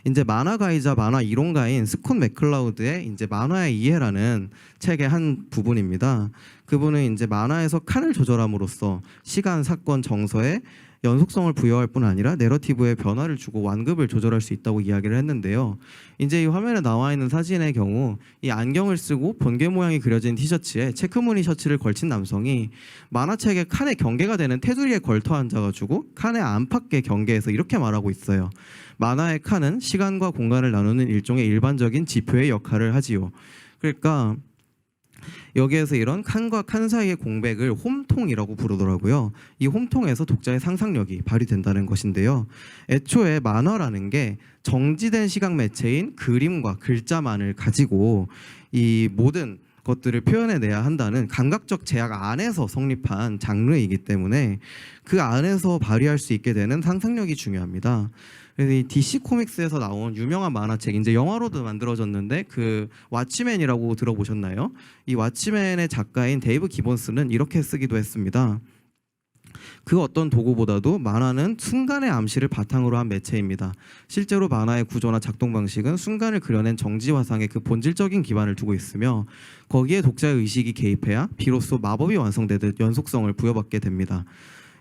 이제 만화가이자 만화 이론가인 스콧 맥클라우드의 이제 만화의 이해라는 책의 한 부분입니다. 그분은 이제 만화에서 칸을 조절함으로써 시간, 사건, 정서에 연속성을 부여할 뿐 아니라 내러티브의 변화를 주고 완급을 조절할 수 있다고 이야기를 했는데요. 이제 이 화면에 나와 있는 사진의 경우 이 안경을 쓰고 번개 모양이 그려진 티셔츠에 체크무늬 셔츠를 걸친 남성이 만화책의 칸의 경계가 되는 테두리에 걸터 앉아가지고 칸의 안팎의 경계에서 이렇게 말하고 있어요. 만화의 칸은 시간과 공간을 나누는 일종의 일반적인 지표의 역할을 하지요. 그러니까 여기에서 이런 칸과 칸 사이의 공백을 홈통이라고 부르더라고요. 이 홈통에서 독자의 상상력이 발휘된다는 것인데요. 애초에 만화라는 게 정지된 시각 매체인 그림과 글자만을 가지고 이 모든 것들을 표현해내야 한다는 감각적 제약 안에서 성립한 장르이기 때문에 그 안에서 발휘할 수 있게 되는 상상력이 중요합니다. 그래서 이 DC 코믹스에서 나온 유명한 만화책, 이제 영화로도 만들어졌는데 그 왓치맨이라고 들어보셨나요? 이 왓치맨의 작가인 데이브 기본스는 이렇게 쓰기도 했습니다. 그 어떤 도구보다도 만화는 순간의 암시를 바탕으로 한 매체입니다. 실제로 만화의 구조나 작동 방식은 순간을 그려낸 정지화상의 그 본질적인 기반을 두고 있으며 거기에 독자의 의식이 개입해야 비로소 마법이 완성되듯 연속성을 부여받게 됩니다.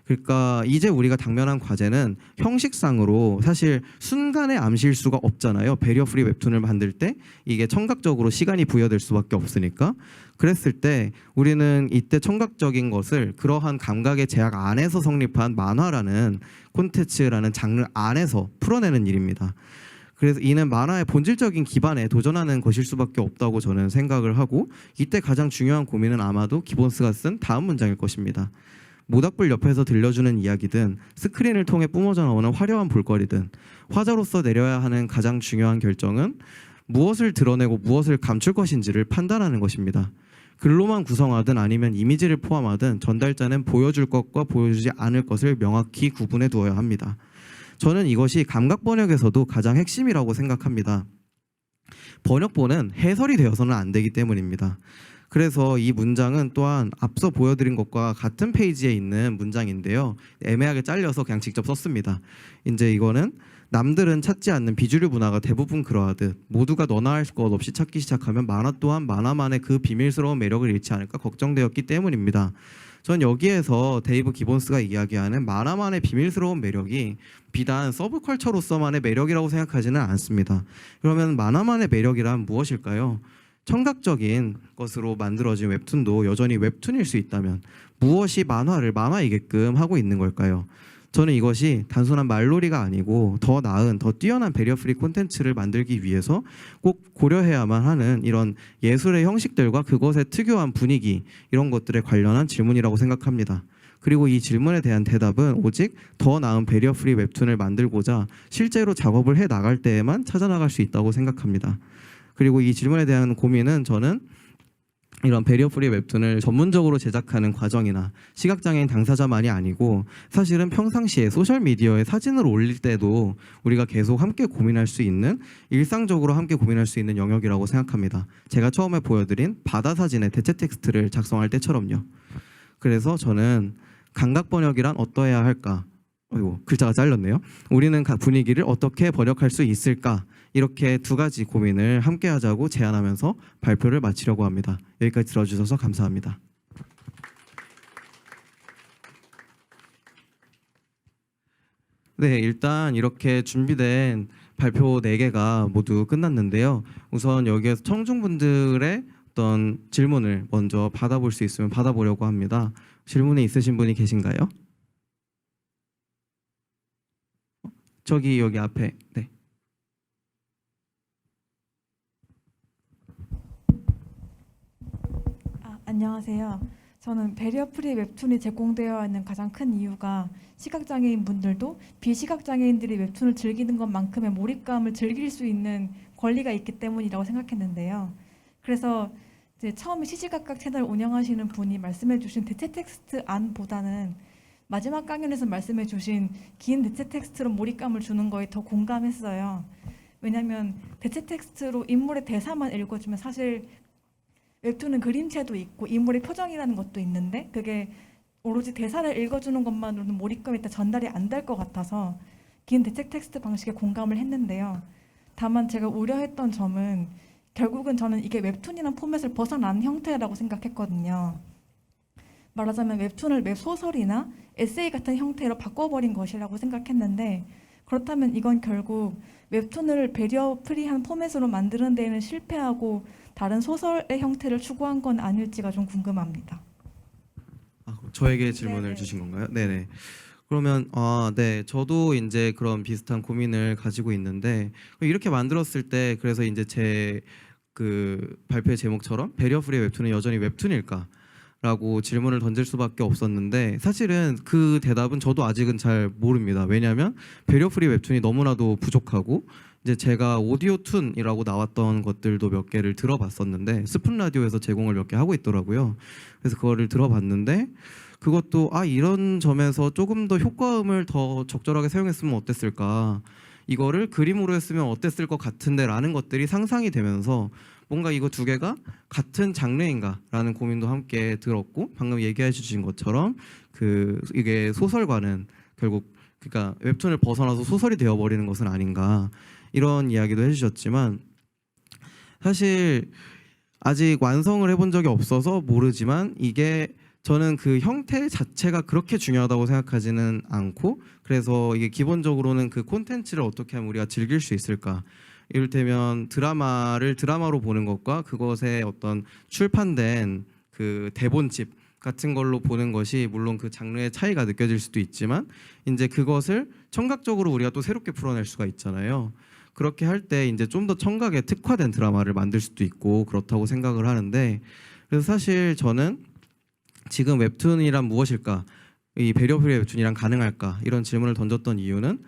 그러니까 이제 우리가 당면한 과제는 형식상으로 사실 순간의 암시일 수가 없잖아요. 배리어 프리 웹툰을 만들 때 이게 청각적으로 시간이 부여될 수밖에 없으니까. 그랬을 때 우리는 이때 청각적인 것을 그러한 감각의 제약 안에서 성립한 만화라는 콘텐츠라는 장르 안에서 풀어내는 일입니다. 그래서 이는 만화의 본질적인 기반에 도전하는 것일 수밖에 없다고 저는 생각을 하고, 이때 가장 중요한 고민은 아마도 기본스가 쓴 다음 문장일 것입니다. 모닥불 옆에서 들려주는 이야기든 스크린을 통해 뿜어져 나오는 화려한 볼거리든 화자로서 내려야 하는 가장 중요한 결정은 무엇을 드러내고 무엇을 감출 것인지를 판단하는 것입니다. 글로만 구성하든 아니면 이미지를 포함하든 전달자는 보여줄 것과 보여주지 않을 것을 명확히 구분해 두어야 합니다. 저는 이것이 감각 번역에서도 가장 핵심이라고 생각합니다. 번역본은 해설이 되어서는 안 되기 때문입니다. 그래서 이 문장은 또한 앞서 보여드린 것과 같은 페이지에 있는 문장인데요. 애매하게 잘려서 그냥 직접 썼습니다. 이제 이거는 남들은 찾지 않는 비주류 문화가 대부분 그러하듯 모두가 너나 할 것 없이 찾기 시작하면 만화 또한 만화만의 그 비밀스러운 매력을 잃지 않을까 걱정되었기 때문입니다. 전 여기에서 데이브 기본스가 이야기하는 만화만의 비밀스러운 매력이 비단 서브컬처로서만의 매력이라고 생각하지는 않습니다. 그러면 만화만의 매력이란 무엇일까요? 청각적인 것으로 만들어진 웹툰도 여전히 웹툰일 수 있다면 무엇이 만화를 만화이게끔 하고 있는 걸까요? 저는 이것이 단순한 말놀이가 아니고 더 나은, 더 뛰어난 배리어 프리 콘텐츠를 만들기 위해서 꼭 고려해야만 하는 이런 예술의 형식들과 그것의 특유한 분위기, 이런 것들에 관련한 질문이라고 생각합니다. 그리고 이 질문에 대한 대답은 오직 더 나은 배리어 프리 웹툰을 만들고자 실제로 작업을 해 나갈 때에만 찾아나갈 수 있다고 생각합니다. 그리고 이 질문에 대한 고민은 저는 이런 배리어 프리 웹툰을 전문적으로 제작하는 과정이나 시각장애인 당사자만이 아니고 사실은 평상시에 소셜미디어에 사진을 올릴 때도 우리가 계속 함께 고민할 수 있는, 일상적으로 함께 고민할 수 있는 영역이라고 생각합니다. 제가 처음에 보여드린 바다 사진의 대체 텍스트를 작성할 때처럼요. 그래서 저는 감각 번역이란 어떠해야 할까? 어이구, 글자가 잘렸네요. 우리는 각 분위기를 어떻게 번역할 수 있을까? 이렇게 두 가지 고민을 함께 하자고 제안하면서 발표를 마치려고 합니다. 여기까지 들어주셔서 감사합니다. 네, 일단 이렇게 준비된 발표 4개가 모두 끝났는데요. 우선 여기에서 청중분들의 어떤 질문을 먼저 받아볼 수 있으면 받아보려고 합니다. 질문이 있으신 분이 계신가요? 저기 여기 앞에. 네. 안녕하세요. 저는 배리어 프리 웹툰이 제공되어 있는 가장 큰 이유가 시각장애인 분들도 비시각장애인들이 웹툰을 즐기는 것만큼의 몰입감을 즐길 수 있는 권리가 있기 때문이라고 생각했는데요. 그래서 이제 처음에 시시각각 채널 운영하시는 분이 말씀해주신 대체 텍스트 안보다는 마지막 강연에서 말씀해주신 긴 대체 텍스트로 몰입감을 주는 거에 더 공감했어요. 왜냐하면 대체 텍스트로 인물의 대사만 읽어주면 사실 웹툰은 그림체도 있고 인물의 표정이라는 것도 있는데 그게 오로지 대사를 읽어주는 것만으로는 몰입감이 일단 전달이 안 될 것 같아서 긴 대체 텍스트 방식에 공감을 했는데요. 다만 제가 우려했던 점은 결국은 저는 이게 웹툰이라는 포맷을 벗어난 형태라고 생각했거든요. 말하자면 웹툰을 웹소설이나 에세이 같은 형태로 바꿔버린 것이라고 생각했는데 그렇다면 이건 결국 웹툰을 배리어 프리한 포맷으로 만드는 데에는 실패하고 다른 소설의 형태를 추구한 건 아닐지가 좀 궁금합니다. 저에게 질문을 네네. 주신 건가요? 네네. 그러면 네, 저도 이제 그런 비슷한 고민을 가지고 있는데 이렇게 만들었을 때 그래서 이제 제 그 발표의 제목처럼 배리어 프리 웹툰은 여전히 웹툰일까? 라고 질문을 던질 수밖에 없었는데 사실은 그 대답은 저도 아직은 잘 모릅니다. 왜냐하면 배리어 프리 웹툰이 너무나도 부족하고 이제 제가 오디오 툰이라고 나왔던 것들도 몇 개를 들어봤었는데 스푼 라디오에서 제공을 몇 개 하고 있더라고요. 그래서 그거를 들어봤는데 그것도 이런 점에서 조금 더 효과음을 더 적절하게 사용했으면 어땠을까, 이거를 그림으로 했으면 어땠을 것 같은데라는 것들이 상상이 되면서 뭔가 이거 두 개가 같은 장르인가라는 고민도 함께 들었고, 방금 얘기해 주신 것처럼 이게 소설과는 결국 그러니까 웹툰을 벗어나서 소설이 되어버리는 것은 아닌가, 이런 이야기도 해주셨지만 사실 아직 완성을 해본 적이 없어서 모르지만 이게 저는 그 형태 자체가 그렇게 중요하다고 생각하지는 않고, 그래서 이게 기본적으로는 그 콘텐츠를 어떻게 하면 우리가 즐길 수 있을까, 이를테면 드라마를 드라마로 보는 것과 그것에 어떤 출판된 그 대본집 같은 걸로 보는 것이 물론 그 장르의 차이가 느껴질 수도 있지만 이제 그것을 청각적으로 우리가 또 새롭게 풀어낼 수가 있잖아요. 그렇게 할 때 이제 좀 더 청각에 특화된 드라마를 만들 수도 있고 그렇다고 생각을 하는데, 그래서 사실 저는 지금 웹툰이란 무엇일까, 이 배려프리 웹툰이란 가능할까, 이런 질문을 던졌던 이유는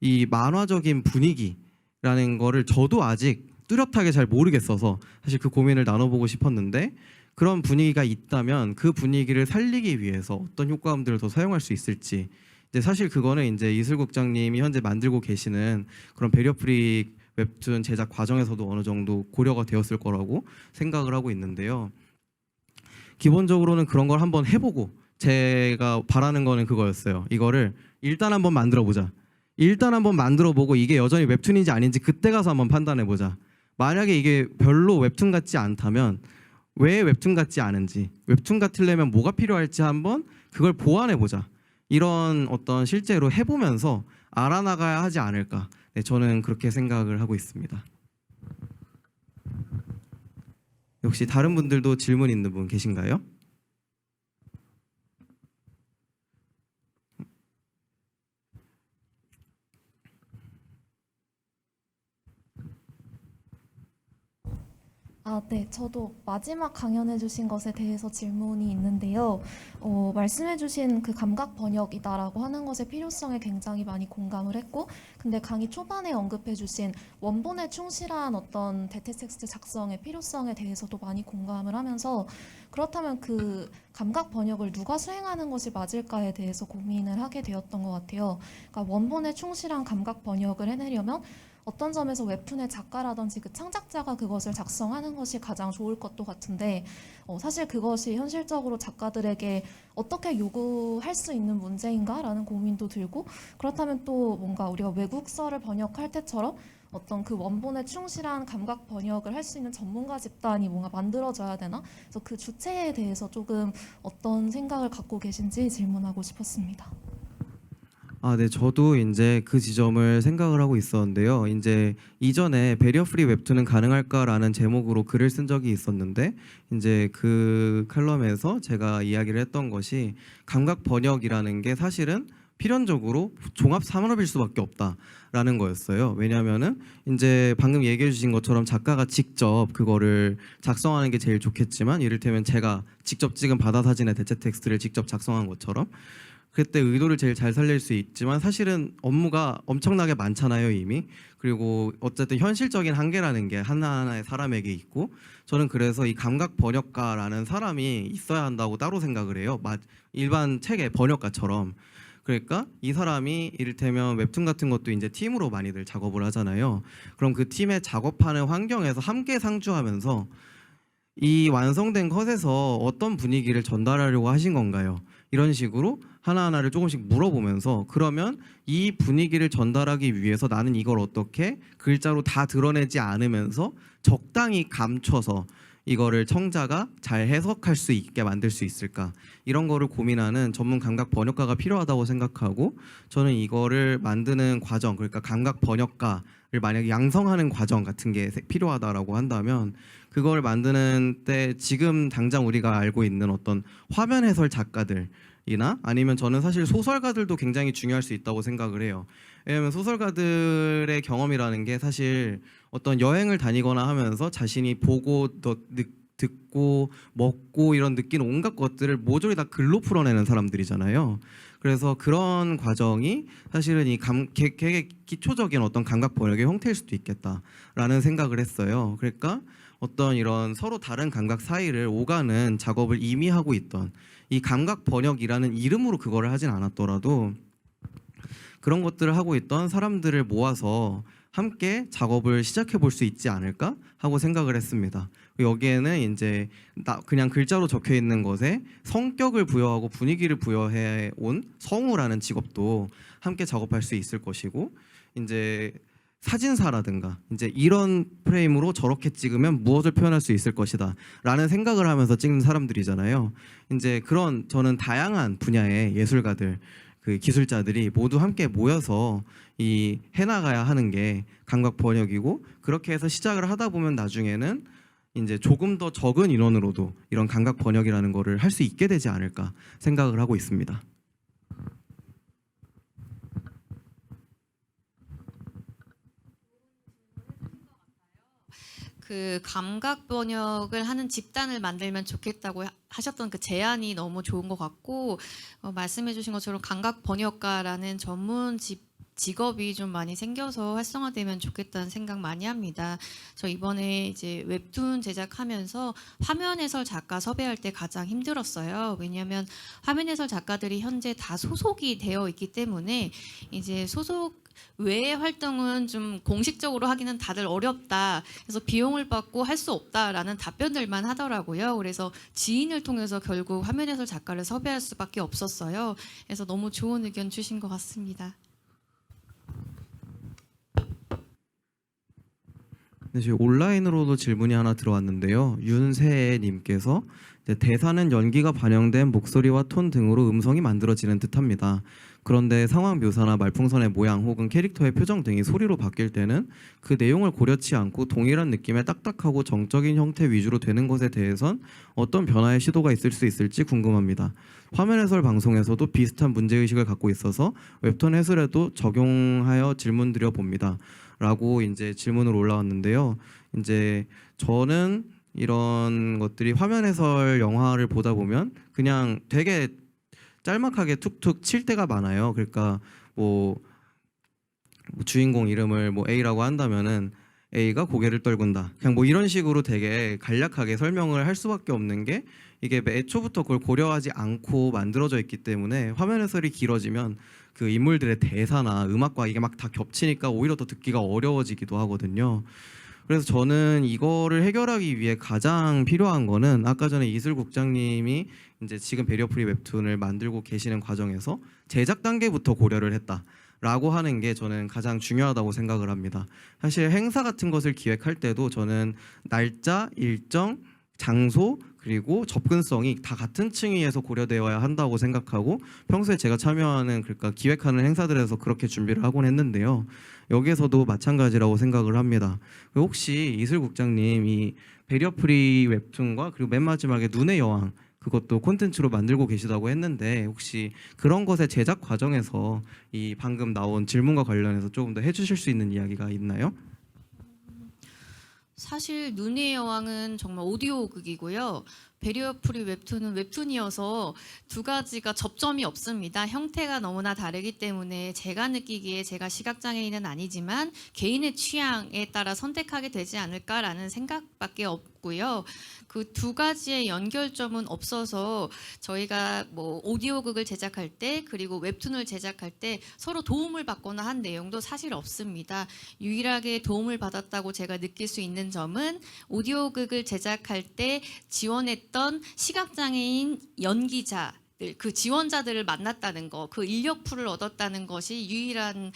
이 만화적인 분위기라는 거를 저도 아직 뚜렷하게 잘 모르겠어서 사실 그 고민을 나눠보고 싶었는데, 그런 분위기가 있다면 그 분위기를 살리기 위해서 어떤 효과음들을 더 사용할 수 있을지, 이제 사실 그거는 이제 이슬국장님이 현재 만들고 계시는 그런 배려프리 웹툰 제작 과정에서도 어느 정도 고려가 되었을 거라고 생각을 하고 있는데요. 기본적으로는 그런 걸 한번 해보고, 제가 바라는 거는 그거였어요. 이거를 일단 한번 만들어보자. 일단 한번 만들어보고 이게 여전히 웹툰인지 아닌지 그때 가서 한번 판단해보자. 만약에 이게 별로 웹툰 같지 않다면 왜 웹툰 같지 않은지, 웹툰 같으려면 뭐가 필요할지 한번 그걸 보완해보자. 이런 어떤 실제로 해보면서 알아나가야 하지 않을까. 네, 저는 그렇게 생각을 하고 있습니다. 혹시 다른 분들도 질문 있는 분 계신가요? 네. 저도 마지막 강연해 주신 것에 대해서 질문이 있는데요. 말씀해 주신 그 감각 번역이다라고 하는 것의 필요성에 굉장히 많이 공감을 했고, 근데 강의 초반에 언급해 주신 원본에 충실한 어떤 대테텍스트 작성의 필요성에 대해서도 많이 공감을 하면서, 그렇다면 그 감각 번역을 누가 수행하는 것이 맞을까에 대해서 고민을 하게 되었던 것 같아요. 그러니까 원본에 충실한 감각 번역을 해내려면 어떤 점에서 웹툰의 작가라든지 그 창작자가 그것을 작성하는 것이 가장 좋을 것도 같은데, 사실 그것이 현실적으로 작가들에게 어떻게 요구할 수 있는 문제인가라는 고민도 들고, 그렇다면 또 뭔가 우리가 외국서를 번역할 때처럼 어떤 그 원본에 충실한 감각 번역을 할 수 있는 전문가 집단이 뭔가 만들어져야 되나? 그래서 그 주체에 대해서 조금 어떤 생각을 갖고 계신지 질문하고 싶었습니다. 네, 저도 이제 그 지점을 생각을 하고 있었는데요. 이제 이전에 배리어 프리 웹툰은 가능할까라는 제목으로 글을 쓴 적이 있었는데, 이제 그 칼럼에서 제가 이야기를 했던 것이 감각 번역이라는 게 사실은 필연적으로 종합 산업일 수밖에 없다라는 거였어요. 왜냐하면은 이제 방금 얘기해 주신 것처럼 작가가 직접 그거를 작성하는 게 제일 좋겠지만, 이를테면 제가 직접 찍은 바다 사진의 대체 텍스트를 직접 작성한 것처럼 그때 의도를 제일 잘 살릴 수 있지만 사실은 업무가 엄청나게 많잖아요, 이미. 그리고 어쨌든 현실적인 한계라는 게 하나하나의 사람에게 있고, 저는 그래서 이 감각 번역가라는 사람이 있어야 한다고 따로 생각을 해요. 일반 책의 번역가처럼. 그러니까 이 사람이 이를테면 웹툰 같은 것도 이제 팀으로 많이들 작업을 하잖아요. 그럼 그 팀의 작업하는 환경에서 함께 상주하면서 이 완성된 컷에서 어떤 분위기를 전달하려고 하신 건가요? 이런 식으로 하나하나를 조금씩 물어보면서, 그러면 이 분위기를 전달하기 위해서 나는 이걸 어떻게 글자로 다 드러내지 않으면서 적당히 감춰서 이거를 청자가 잘 해석할 수 있게 만들 수 있을까, 이런 거를 고민하는 전문 감각 번역가가 필요하다고 생각하고, 저는 이거를 만드는 과정, 그러니까 감각 번역가를 만약에 양성하는 과정 같은 게 필요하다라고 한다면, 그걸 만드는 때 지금 당장 우리가 알고 있는 어떤 화면 해설 작가들이나 아니면 저는 사실 소설가들도 굉장히 중요할 수 있다고 생각을 해요. 왜냐하면 소설가들의 경험이라는 게 사실 어떤 여행을 다니거나 하면서 자신이 보고 듣고 먹고 이런 느끼는 온갖 것들을 모조리 다 글로 풀어내는 사람들이잖아요. 그래서 그런 과정이 사실은 이 되게 기초적인 어떤 감각 번역의 형태일 수도 있겠다라는 생각을 했어요. 그러니까 어떤 이런 서로 다른 감각 사이를 오가는 작업을 이미 하고 있던 이 감각 번역이라는 이름으로 그거를 하진 않았더라도 그런 것들을 하고 있던 사람들을 모아서 함께 작업을 시작해 볼 수 있지 않을까 하고 생각을 했습니다. 여기에는 이제 그냥 글자로 적혀 있는 것에 성격을 부여하고 분위기를 부여해 온 성우라는 직업도 함께 작업할 수 있을 것이고, 이제 사진사라든가 이제 이런 프레임으로 저렇게 찍으면 무엇을 표현할 수 있을 것이다 라는 생각을 하면서 찍는 사람들이잖아요. 이제 그런 저는 다양한 분야의 예술가들, 그 기술자들이 모두 함께 모여서 이 해나가야 하는 게 감각 번역이고, 그렇게 해서 시작을 하다 보면 나중에는 이제 조금 더 적은 인원으로도 이런 감각 번역이라는 거를 할 수 있게 되지 않을까 생각을 하고 있습니다. 그 감각 번역을 하는 집단을 만들면 좋겠다고 하셨던 그 제안이 너무 좋은 것 같고, 말씀해주신 것처럼 감각 번역가라는 전문 직업이 좀 많이 생겨서 활성화되면 좋겠다는 생각 많이 합니다. 저 이번에 이제 웹툰 제작하면서 화면 해설 작가 섭외할 때 가장 힘들었어요. 왜냐하면 화면 해설 작가들이 현재 다 소속이 되어 있기 때문에 이제 소속 외의 활동은 좀 공식적으로 하기는 다들 어렵다. 그래서 비용을 받고 할 수 없다라는 답변들만 하더라고요. 그래서 지인을 통해서 결국 화면 해설 작가를 섭외할 수밖에 없었어요. 그래서 너무 좋은 의견 주신 것 같습니다. 네, 지금 온라인으로도 질문이 하나 들어왔는데요. 윤세님께서 대사는 연기가 반영된 목소리와 톤 등으로 음성이 만들어지는 듯합니다. 그런데 상황 묘사나 말풍선의 모양 혹은 캐릭터의 표정 등이 소리로 바뀔 때는 그 내용을 고려치 않고 동일한 느낌의 딱딱하고 정적인 형태 위주로 되는 것에 대해선 어떤 변화의 시도가 있을 수 있을지 궁금합니다. 화면 해설 방송에서도 비슷한 문제의식을 갖고 있어서 웹툰 해설에도 적용하여 질문드려 봅니다. 라고 이제 질문으로 올라왔는데요. 이제 저는 이런 것들이 화면 해설 영화를 보다 보면 그냥 되게 짤막하게 툭툭 칠 때가 많아요. 그러니까 뭐 주인공 이름을 뭐 A라고 한다면은 A가 고개를 떨군다. 그냥 뭐 이런 식으로 되게 간략하게 설명을 할 수밖에 없는 게, 이게 애초부터 그걸 고려하지 않고 만들어져 있기 때문에 화면 해설이 길어지면 그 인물들의 대사나 음악과 이게 막 다 겹치니까 오히려 더 듣기가 어려워지기도 하거든요. 그래서 저는 이거를 해결하기 위해 가장 필요한 거는, 아까 전에 이슬 국장님이 이제 지금 베리어프리 웹툰을 만들고 계시는 과정에서 제작 단계부터 고려를 했다라고 하는 게 저는 가장 중요하다고 생각을 합니다. 사실 행사 같은 것을 기획할 때도 저는 날짜, 일정, 장소 그리고 접근성이 다 같은 층위에서 고려되어야 한다고 생각하고, 평소에 제가 참여하는, 그러니까 기획하는 행사들에서 그렇게 준비를 하곤 했는데요. 여기에서도 마찬가지라고 생각을 합니다. 혹시 이슬 국장님 이 베리어프리 웹툰과 그리고 맨 마지막에 눈의 여왕, 그것도 콘텐츠로 만들고 계시다고 했는데, 혹시 그런 것의 제작 과정에서 이 방금 나온 질문과 관련해서 조금 더 해주실 수 있는 이야기가 있나요? 사실 눈의 여왕은 정말 오디오극이고요. 베리어프리 웹툰은 웹툰이어서 두 가지가 접점이 없습니다. 형태가 너무나 다르기 때문에 제가 느끼기에, 제가 시각장애인은 아니지만 개인의 취향에 따라 선택하게 되지 않을까라는 생각밖에 없고요. 그 두 가지의 연결점은 없어서 저희가 뭐 오디오극을 제작할 때 그리고 웹툰을 제작할 때 서로 도움을 받거나 한 내용도 사실 없습니다. 유일하게 도움을 받았다고 제가 느낄 수 있는 점은 오디오극을 제작할 때 지원했던 시각장애인 연기자, 그 지원자들을 만났다는 거, 그 인력풀을 얻었다는 것이 유일한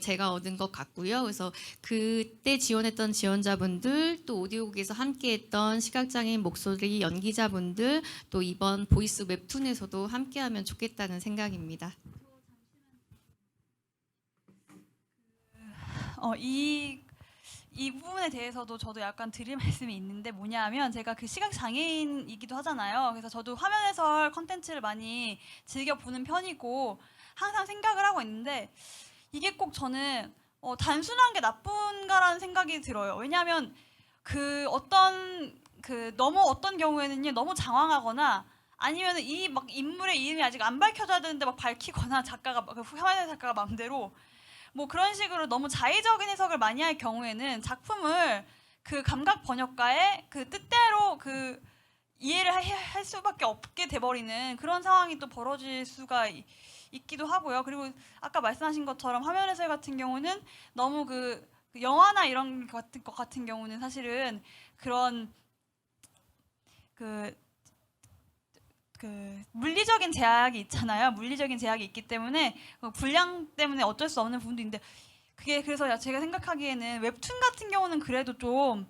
제가 얻은 것 같고요. 그래서 그때 지원했던 지원자분들, 또 오디오국에서 함께했던 시각장애인 목소리 연기자분들, 또 이번 보이스 웹툰에서도 함께하면 좋겠다는 생각입니다. 이 부분에 대해서도 저도 약간 드릴 말씀이 있는데, 뭐냐면 제가 그 시각 장애인이기도 하잖아요. 그래서 저도 화면 해설 컨텐츠를 많이 즐겨 보는 편이고 항상 생각을 하고 있는데, 이게 꼭 저는 단순한 게 나쁜가라는 생각이 들어요. 왜냐하면 너무 어떤 경우에는요, 너무 장황하거나 아니면 이 막 인물의 이름이 아직 안 밝혀져야 되는데 막 밝히거나 작가가 화면의 작가가 마음대로 뭐 그런 식으로 너무 자의적인 해석을 많이 할 경우에는 작품을 그 감각 번역가의 그 뜻대로 그 이해를 할 수밖에 없게 돼버리는 그런 상황이 또 벌어질 수가 있기도 하고요. 그리고 아까 말씀하신 것처럼 화면 해설 같은 경우는 너무 그 영화나 이런 것 같은 경우는 사실은 그런 그 물리적인 제약이 있잖아요. 물리적인 제약이 있기 때문에 분량 때문에 어쩔 수 없는 부분도 있는데 그게 그래서 제가 생각하기에는 웹툰 같은 경우는 그래도 좀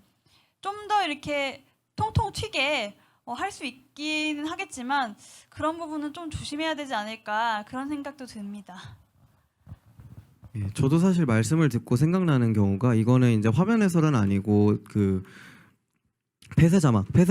더 이렇게 통통 튀게 할 수 있기는 하겠지만 그런 부분은 좀 조심해야 되지 않을까 그런 생각도 듭니다. 예, 저도 사실 말씀을 듣고 생각나는 경우가 이거는 이제 화면 해설은 아니고 그 폐쇄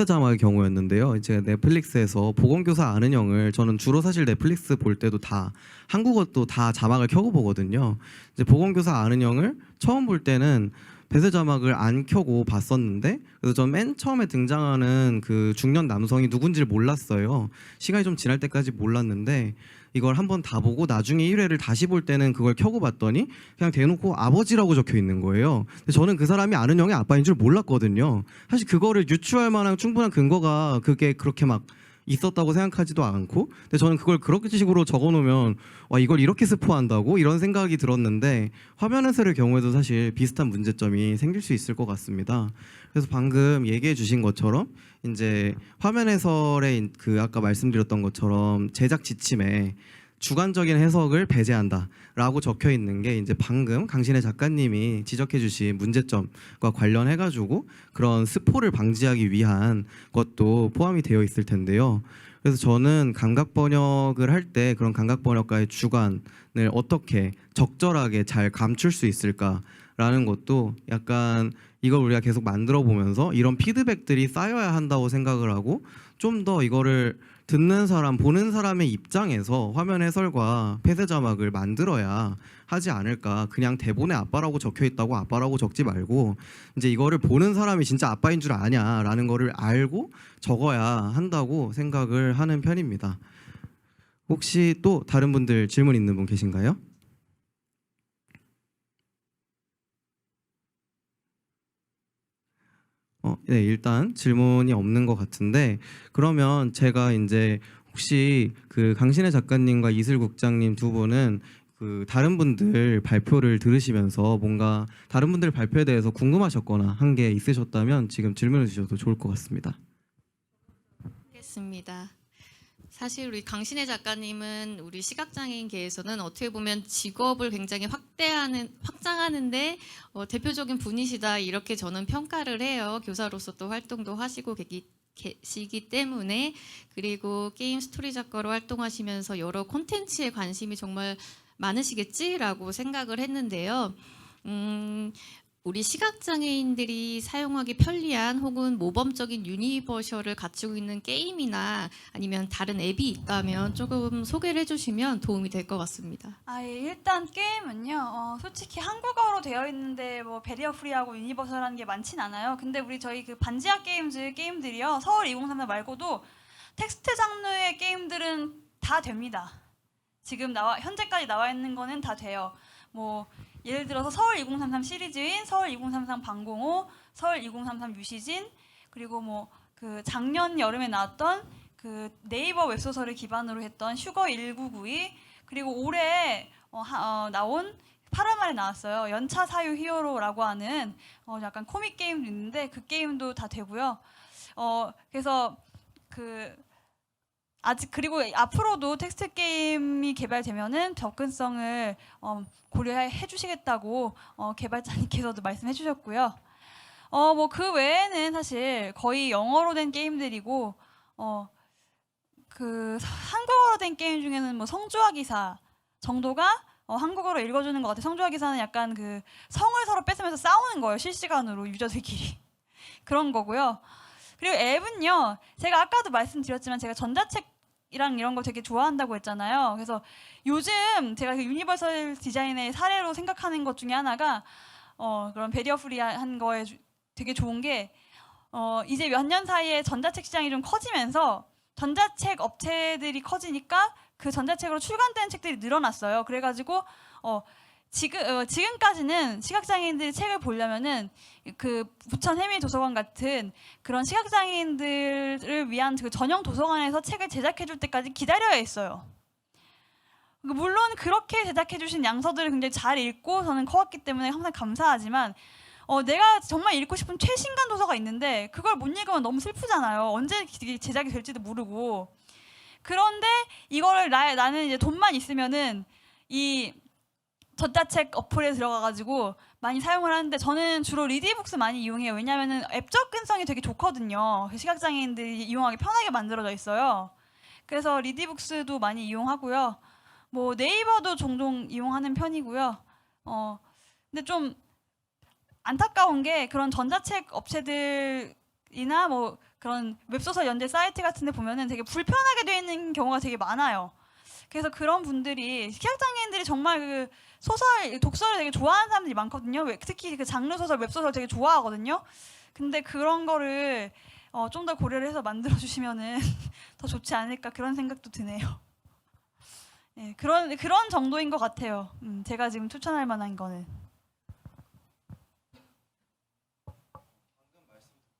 자막의 경우였는데요. 제가 넷플릭스에서 보건교사 아는 형을 저는 주로 사실 넷플릭스 볼 때도 다 한국어도 다 자막을 켜고 보거든요. 이제 보건교사 아는 형을 처음 볼 때는 폐쇄 자막을 안 켜고 봤었는데 그래서 전 맨 처음에 등장하는 그 중년 남성이 누군지를 몰랐어요. 시간이 좀 지날 때까지 몰랐는데 이걸 한번 다 보고 나중에 1회를 다시 볼 때는 그걸 켜고 봤더니 그냥 대놓고 아버지라고 적혀 있는 거예요. 근데 저는 그 사람이 아는 형의 아빠인 줄 몰랐거든요. 사실 그거를 유추할 만한 충분한 근거가 그게 그렇게 막 있었다고 생각하지도 않고 근데 저는 그걸 그렇게 식으로 적어놓으면 와 이걸 이렇게 스포한다고 이런 생각이 들었는데 화면 해설의 경우에도 사실 비슷한 문제점이 생길 수 있을 것 같습니다. 그래서 방금 얘기해 주신 것처럼 이제 화면 해설에 그 아까 말씀드렸던 것처럼 제작 지침에 주관적인 해석을 배제한다라고 적혀 있는 게 이제 방금 강신혜 작가님이 지적해 주신 문제점과 관련해 가지고 그런 스포를 방지하기 위한 것도 포함이 되어 있을 텐데요. 그래서 저는 감각 번역을 할 때 그런 감각 번역가의 주관을 어떻게 적절하게 잘 감출 수 있을까라는 것도 약간 이걸 우리가 계속 만들어 보면서 이런 피드백들이 쌓여야 한다고 생각을 하고 좀 더 이거를 듣는 사람, 보는 사람의 입장에서 화면 해설과 폐쇄 자막을 만들어야 하지 않을까. 그냥 대본에 아빠라고 적혀 있다고 아빠라고 적지 말고 이제 이거를 보는 사람이 진짜 아빠인 줄 아냐라는 거를 알고 적어야 한다고 생각을 하는 편입니다. 혹시 또 다른 분들 질문 있는 분 계신가요? 네, 일단 질문이 없는 것 같은데 그러면 제가 이제 혹시 그 강신혜 작가님과 이슬 국장님 두 분은 그 다른 분들 발표를 들으시면서 뭔가 다른 분들 발표에 대해서 궁금하셨거나 한 게 있으셨다면 지금 질문해 주셔도 좋을 것 같습니다. 알겠습니다. 사실 우리 강신혜 작가님은 우리 시각장애인계에서는 어떻게 보면 직업을 굉장히 확장하는데 대표적인 분이시다 이렇게 저는 평가를 해요. 교사로서 또 활동도 하시고 계시기 때문에 그리고 게임 스토리 작가로 활동하시면서 여러 콘텐츠에 관심이 정말 많으시겠지라고 생각을 했는데요. 우리 시각장애인들이 사용하기 편리한 혹은 모범적인 유니버셜을 갖추고 있는 게임이나 아니면 다른 앱이 있다면 조금 소개를 해주시면 도움이 될 것 같습니다. 예, 일단 게임은요. 솔직히 한국어로 되어 있는데 뭐 베리어 프리하고 유니버설한 게 많진 않아요. 근데 저희 그 반지하 게임들이요. 서울 2033 말고도 텍스트 장르의 게임들은 다 됩니다. 지금 현재까지 나와 있는 거는 다 돼요. 뭐 예를 들어서 서울 2033 시리즈인 서울 2033 방공호, 서울 2033 유시진, 그리고 뭐 그 작년 여름에 나왔던 그 네이버 웹소설을 기반으로 했던 슈거 1992, 그리고 올해 나온 8월 말에 나왔어요. 연차 사유 히어로라고 하는 약간 코믹 게임도 있는데 그 게임도 다 되고요. 그래서 그리고 앞으로도 텍스트 게임이 개발되면은 접근성을 고려해 주시겠다고 개발자님께서도 말씀해 주셨고요. 뭐 그 외에는 사실 거의 영어로 된 게임들이고 그 한국어로 된 게임 중에는 뭐 성주와 기사 정도가 한국어로 읽어주는 것 같아요. 성주와 기사는 약간 그 성을 서로 뺏으면서 싸우는 거예요. 실시간으로 유저들끼리 그런 거고요. 그리고 앱은요. 제가 아까도 말씀드렸지만 제가 전자책이랑 이런 거 되게 좋아한다고 했잖아요. 그래서 요즘 제가 그 유니버설 디자인의 사례로 생각하는 것 중에 하나가 그런 베리어 프리한 거에 되게 좋은 게 이제 몇 년 사이에 전자책 시장이 좀 커지면서 전자책 업체들이 커지니까 그 전자책으로 출간되는 책들이 늘어났어요. 그래가지고 지금까지는 시각장애인들이 책을 보려면은 그 부천 해밀도서관 같은 그런 시각장애인들을 위한 그 전용 도서관에서 책을 제작해줄 때까지 기다려야 했어요. 물론 그렇게 제작해주신 양서들을 굉장히 잘 읽고 저는 커왔기 때문에 항상 감사하지만 내가 정말 읽고 싶은 최신간 도서가 있는데 그걸 못 읽으면 너무 슬프잖아요. 언제 제작이 될지도 모르고. 그런데 이거를 나는 이제 돈만 있으면은 이 전자책 어플에 들어가가지고 많이 사용을 하는데 저는 주로 리디북스 많이 이용해요. 왜냐하면은 앱 접근성이 되게 좋거든요. 시각장애인들이 이용하기 편하게 만들어져 있어요. 그래서 리디북스도 많이 이용하고요. 뭐 네이버도 종종 이용하는 편이고요. 근데 좀 안타까운 게 그런 전자책 업체들이나 뭐 그런 웹소설 연재 사이트 같은 데 보면은 되게 불편하게 되어 있는 경우가 되게 많아요. 그래서 그런 분들이 시각장애인들이 정말 그 소설, 독서를 되게 좋아하는 사람들이 많거든요. 특히 그 장르 소설, 웹소설 되게 좋아하거든요. 근데 그런 거를 좀 더 고려를 해서 만들어 주시면은 더 좋지 않을까 그런 생각도 드네요. 네, 그런 정도인 것 같아요. 제가 지금 추천할 만한 거는.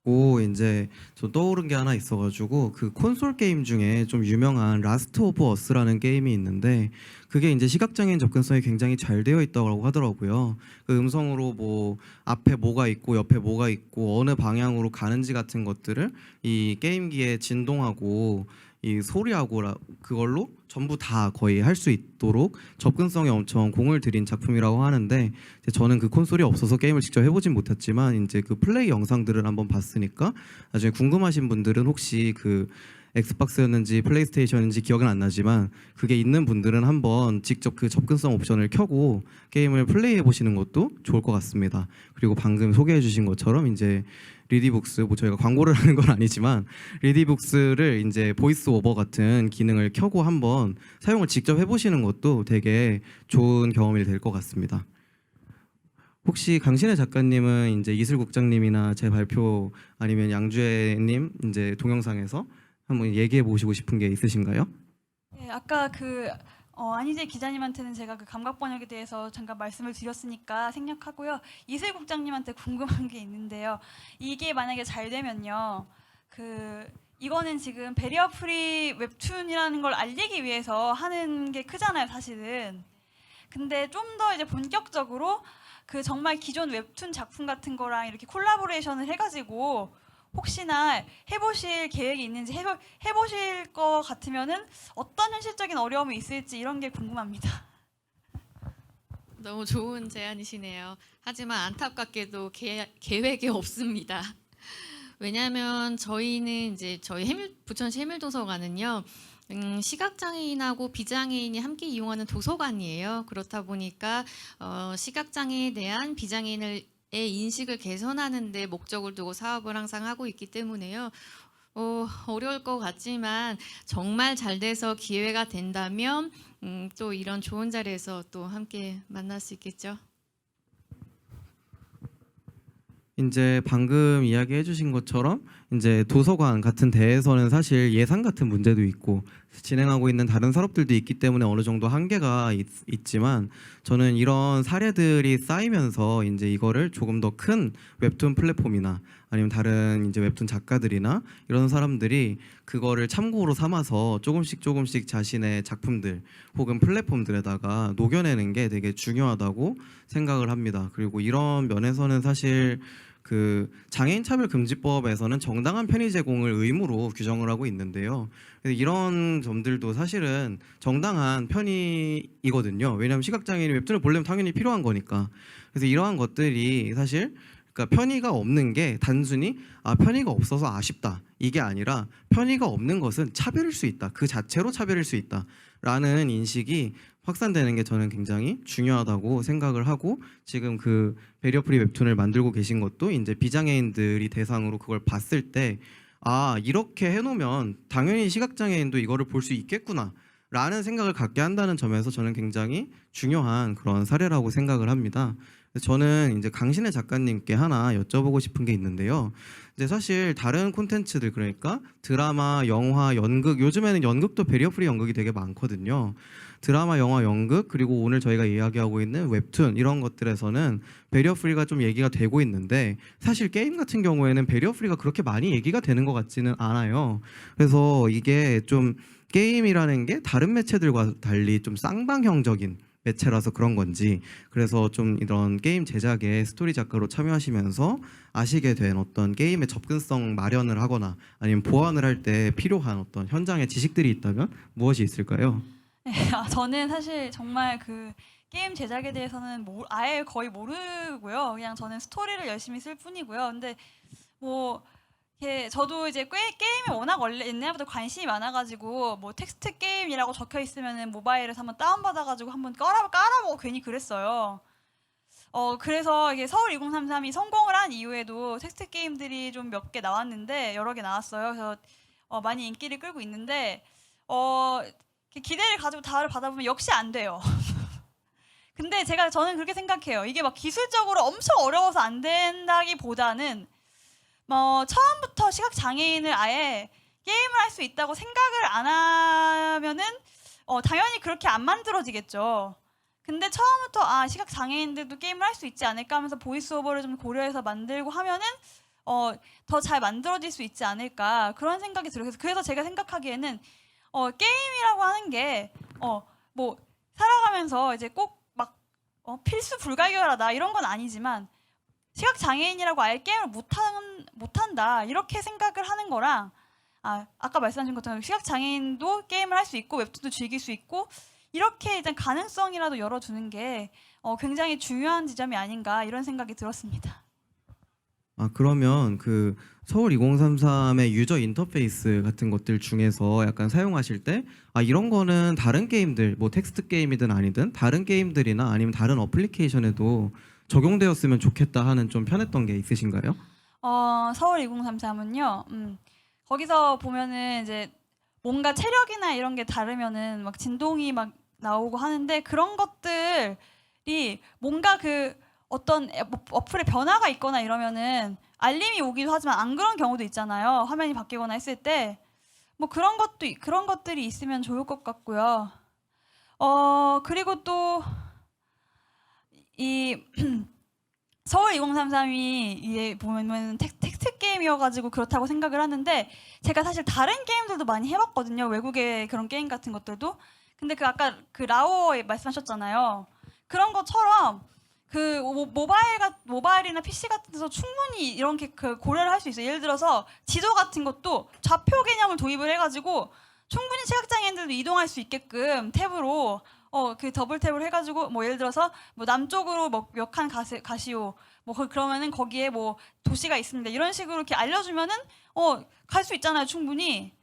오, 이제 저 떠오른 게 하나 있어가지고 그 콘솔 게임 중에 좀 유명한 라스트 오브 어스라는 게임이 있는데 그게 이제 시각장애인 접근성이 굉장히 잘 되어 있다고 하더라고요. 그 음성으로 뭐 앞에 뭐가 있고 옆에 뭐가 있고 어느 방향으로 가는지 같은 것들을 이 게임기에 진동하고 이 소리하고 그걸로 전부 다 거의 할 수 있도록 접근성에 엄청 공을 들인 작품이라고 하는데 이제 저는 그 콘솔이 없어서 게임을 직접 해보진 못했지만 이제 그 플레이 영상들을 한번 봤으니까 나중에 궁금하신 분들은 혹시 그 엑스박스였는지 플레이스테이션인지 기억은 안 나지만 그게 있는 분들은 한번 직접 그 접근성 옵션을 켜고 게임을 플레이해 보시는 것도 좋을 것 같습니다. 그리고 방금 소개해 주신 것처럼 이제 리디북스, 뭐 저희가 광고를 하는 건 아니지만 리디북스를 이제 보이스 오버 같은 기능을 켜고 한번 사용을 직접 해보시는 것도 되게 좋은 경험이 될 것 같습니다. 혹시 강신혜 작가님은 이제 이슬국장님이나 제 발표 아니면 양주혜님 이제 동영상에서 한번 얘기해 보시고 싶은 게 있으신가요? 네, 아까 안희재 기자님한테는 제가 그 감각 번역에 대해서 잠깐 말씀을 드렸으니까 생략하고요. 이슬 국장님한테 궁금한 게 있는데요. 이게 만약에 잘 되면요, 이거는 지금 베리어 프리 웹툰이라는 걸 알리기 위해서 하는 게 크잖아요, 사실은. 근데 좀 더 이제 본격적으로 그 정말 기존 웹툰 작품 같은 거랑 이렇게 콜라보레이션을 해가지고 혹시나 해보실 계획이 있는지 해보실 것 같으면은 어떤 현실적인 어려움이 있을지 이런 게 궁금합니다. 너무 좋은 제안이시네요. 하지만 안타깝게도 계획이 없습니다. 왜냐하면 저희는 이제 저희 부천시 해밀도서관은요. 시각장애인하고 비장애인이 함께 이용하는 도서관이에요. 그렇다 보니까 시각장애에 대한 비장애인의 인식을 개선하는 데 목적을 두고 사업을 항상 하고 있기 때문에요. 어려울 것 같지만 정말 잘 돼서 기회가 된다면 또 이런 좋은 자리에서 또 함께 만날 수 있겠죠. 이제 방금 이야기해 주신 것처럼 이제 도서관 같은 데에서는 사실 예산 같은 문제도 있고 진행하고 있는 다른 산업들도 있기 때문에 어느 정도 한계가 있지만 저는 이런 사례들이 쌓이면서 이제 이거를 조금 더 큰 웹툰 플랫폼이나 아니면 다른 이제 웹툰 작가들이나 이런 사람들이 그거를 참고로 삼아서 조금씩 자신의 작품들 혹은 플랫폼들에다가 녹여내는 게 되게 중요하다고 생각을 합니다. 그리고 이런 면에서는 사실 그 장애인 차별 금지법에서는 정당한 편의 제공을 의무로 규정을 하고 있는데요. 이런 점들도 사실은 정당한 편의이거든요. 왜냐하면 시각장애인이 웹툰을 보려면 당연히 필요한 거니까. 그래서 이러한 것들이 사실 그러니까 편의가 없는 게 단순히 편의가 없어서 아쉽다 이게 아니라 편의가 없는 것은 차별일 수 있다. 그 자체로 차별일 수 있다라는 인식이 확산되는 게 저는 굉장히 중요하다고 생각을 하고 지금 그 베리어 프리 웹툰을 만들고 계신 것도 이제 비장애인들이 대상으로 그걸 봤을 때 이렇게 해놓으면 당연히 시각장애인도 이거를 볼 수 있겠구나 라는 생각을 갖게 한다는 점에서 저는 굉장히 중요한 그런 사례라고 생각을 합니다. 저는 이제 강신혜 작가님께 하나 여쭤보고 싶은 게 있는데요. 이제 사실 다른 콘텐츠들, 그러니까 드라마, 영화, 연극, 요즘에는 연극도 배리어 프리 연극이 되게 많거든요. 드라마, 영화, 연극, 그리고 오늘 저희가 이야기하고 있는 웹툰, 이런 것들에서는 배리어 프리가 좀 얘기가 되고 있는데, 사실 게임 같은 경우에는 배리어 프리가 그렇게 많이 얘기가 되는 것 같지는 않아요. 그래서 이게 좀 게임이라는 게 다른 매체들과 달리 좀 쌍방형적인 매체라서 그런 건지, 그래서 좀 이런 게임 제작에 스토리 작가로 참여하시면서 아시게 된 어떤 게임의 접근성 마련을 하거나 아니면 보완을 할 때 필요한 어떤 현장의 지식들이 있다면 무엇이 있을까요? 저는 사실 정말 그 게임 제작에 대해서는 아예 거의 모르고요. 그냥 저는 스토리를 열심히 쓸 뿐이고요. 근데 뭐 저도 이제 게임에 워낙 원래 옛날부터 관심이 많아가지고 뭐 텍스트 게임이라고 적혀 있으면은 모바일에서 한번 다운받아가지고 한번 깔아보고 괜히 그랬어요. 그래서 이게 서울 2033이 성공을 한 이후에도 텍스트 게임들이 좀 몇 개 나왔는데 여러 개 나왔어요. 그래서 많이 인기를 끌고 있는데 기대를 가지고 다를 받아보면 역시 안 돼요. 근데 저는 그렇게 생각해요. 이게 막 기술적으로 엄청 어려워서 안 된다기보다는 처음부터 시각 장애인을 아예 게임을 할 수 있다고 생각을 안 하면은 당연히 그렇게 안 만들어지겠죠. 근데 처음부터 시각 장애인들도 게임을 할 수 있지 않을까 하면서 보이스오버를 좀 고려해서 만들고 하면은 더 잘 만들어질 수 있지 않을까 그런 생각이 들어요. 그래서 제가 생각하기에는 게임이라고 하는 게 뭐 살아가면서 이제 꼭 막 필수 불가결하다 이런 건 아니지만 시각 장애인이라고 아예 게임을 못한다 이렇게 생각을 하는 거랑 아까 말씀하신 것처럼 시각 장애인도 게임을 할 수 있고 웹툰도 즐길 수 있고 이렇게 일단 가능성이라도 열어두는 게 굉장히 중요한 지점이 아닌가 이런 생각이 들었습니다. 그러면 그 서울 2033의 유저 인터페이스 같은 것들 중에서 약간 사용하실 때 이런 거는 다른 게임들, 뭐 텍스트 게임이든 아니든 다른 게임들이나 아니면 다른 어플리케이션에도 적용되었으면 좋겠다 하는 좀 편했던 게 있으신가요? 서울 2033은요. 거기서 보면은 이제 뭔가 체력이나 이런 게 다르면은 막 진동이 막 나오고 하는데 그런 것들이 뭔가 어떤 어플에 변화가 있거나 이러면은 알림이 오기도 하지만 안 그런 경우도 있잖아요. 화면이 바뀌거나 했을 때 뭐 그런 것들이 있으면 좋을 것 같고요. 그리고 또 이 서울 2033이 이게 보면 텍스트 게임이어가지고 그렇다고 생각을 하는데 제가 사실 다른 게임들도 많이 해봤거든요. 외국의 그런 게임 같은 것들도. 근데 아까 라오 말씀하셨잖아요. 그런 것처럼 모바일이나 PC 같은 데서 충분히 이렇게 고려를 할 수 있어요. 예를 들어서 지도 같은 것도 좌표 개념을 도입을 해가지고 충분히 시각장애인들도 이동할 수 있게끔 탭으로 더블 탭을 해가지고 뭐 예를 들어서 뭐 남쪽으로 뭐 몇 칸 가시오 뭐 그러면은 거기에 뭐 도시가 있습니다 이런 식으로 이렇게 알려주면은 갈 수 있잖아요 충분히.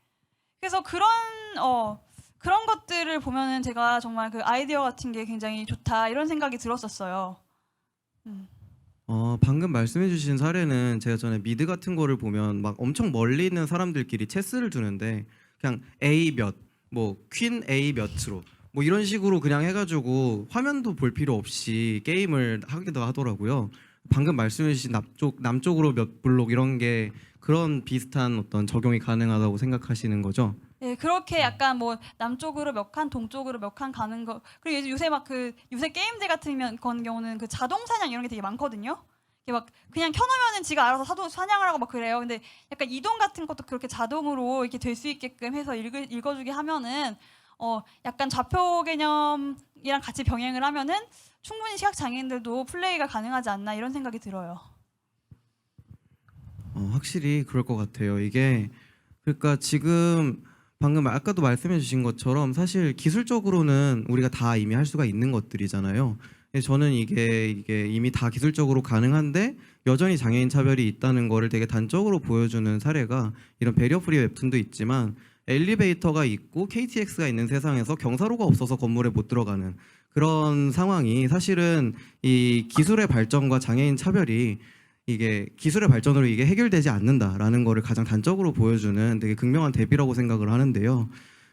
그래서 그런 것들을 보면은 제가 정말 아이디어 같은 게 굉장히 좋다 이런 생각이 들었었어요. 방금 말씀해주신 사례는 제가 전에 미드 같은 거를 보면 막 엄청 멀리 있는 사람들끼리 체스를 두는데 그냥 A 몇, 뭐 퀸 A 몇으로 뭐 이런 식으로 그냥 해가지고 화면도 볼 필요 없이 게임을 하기도 하더라고요. 방금 말씀해주신 남쪽으로 몇 블록 이런 게 그런 비슷한 어떤 적용이 가능하다고 생각하시는 거죠? 네, 그렇게 약간 뭐 남쪽으로 몇 칸, 동쪽으로 몇 칸 가는 거. 그리고 요새 요새 게임들 같은 경우는 자동 사냥 이런 게 되게 많거든요. 이게 막 그냥 켜놓으면은 지가 알아서 사냥을 하고 막 그래요. 근데 약간 이동 같은 것도 그렇게 자동으로 이렇게 될 수 있게끔 해서 읽어주게 하면은 약간 좌표 개념이랑 같이 병행을 하면은 충분히 시각 장애인들도 플레이가 가능하지 않나 이런 생각이 들어요. 확실히 그럴 것 같아요. 이게 그러니까 지금 방금 아까도 말씀해 주신 것처럼 사실 기술적으로는 우리가 다 이미 할 수가 있는 것들이잖아요. 저는 이게 이미 다 기술적으로 가능한데 여전히 장애인 차별이 있다는 거를 되게 단적으로 보여주는 사례가 이런 배리어 프리 웹툰도 있지만 엘리베이터가 있고 KTX가 있는 세상에서 경사로가 없어서 건물에 못 들어가는 그런 상황이 사실은 이 기술의 발전과 장애인 차별이 이게 기술의 발전으로 이게 해결되지 않는다라는 거를 가장 단적으로 보여주는 되게 극명한 대비라고 생각을 하는데요.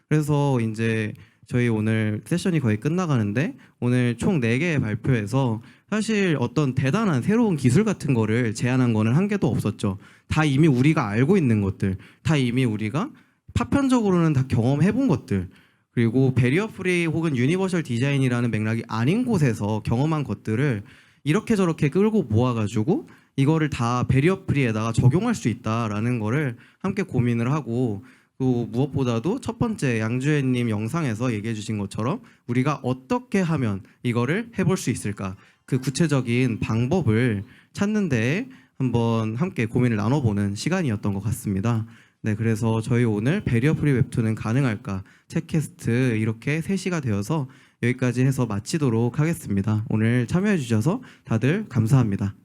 그래서 이제 저희 오늘 세션이 거의 끝나가는데 오늘 총 4개의 발표에서 사실 어떤 대단한 새로운 기술 같은 거를 제안한 거는 한 개도 없었죠. 다 이미 우리가 알고 있는 것들, 다 이미 우리가 파편적으로는 다 경험해 본 것들, 그리고 베리어 프리 혹은 유니버셜 디자인이라는 맥락이 아닌 곳에서 경험한 것들을 이렇게 저렇게 끌고 모아가지고 이거를 다 베리어 프리에다가 적용할 수 있다라는 거를 함께 고민을 하고, 또 무엇보다도 첫 번째 양주혜님 영상에서 얘기해 주신 것처럼 우리가 어떻게 하면 이거를 해볼 수 있을까, 그 구체적인 방법을 찾는 데 한번 함께 고민을 나눠보는 시간이었던 것 같습니다. 네, 그래서 저희 오늘 베리어 프리 웹툰은 가능할까 책캐스트 이렇게 3시가 되어서 여기까지 해서 마치도록 하겠습니다. 오늘 참여해 주셔서 다들 감사합니다.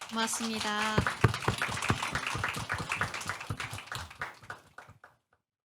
고맙습니다.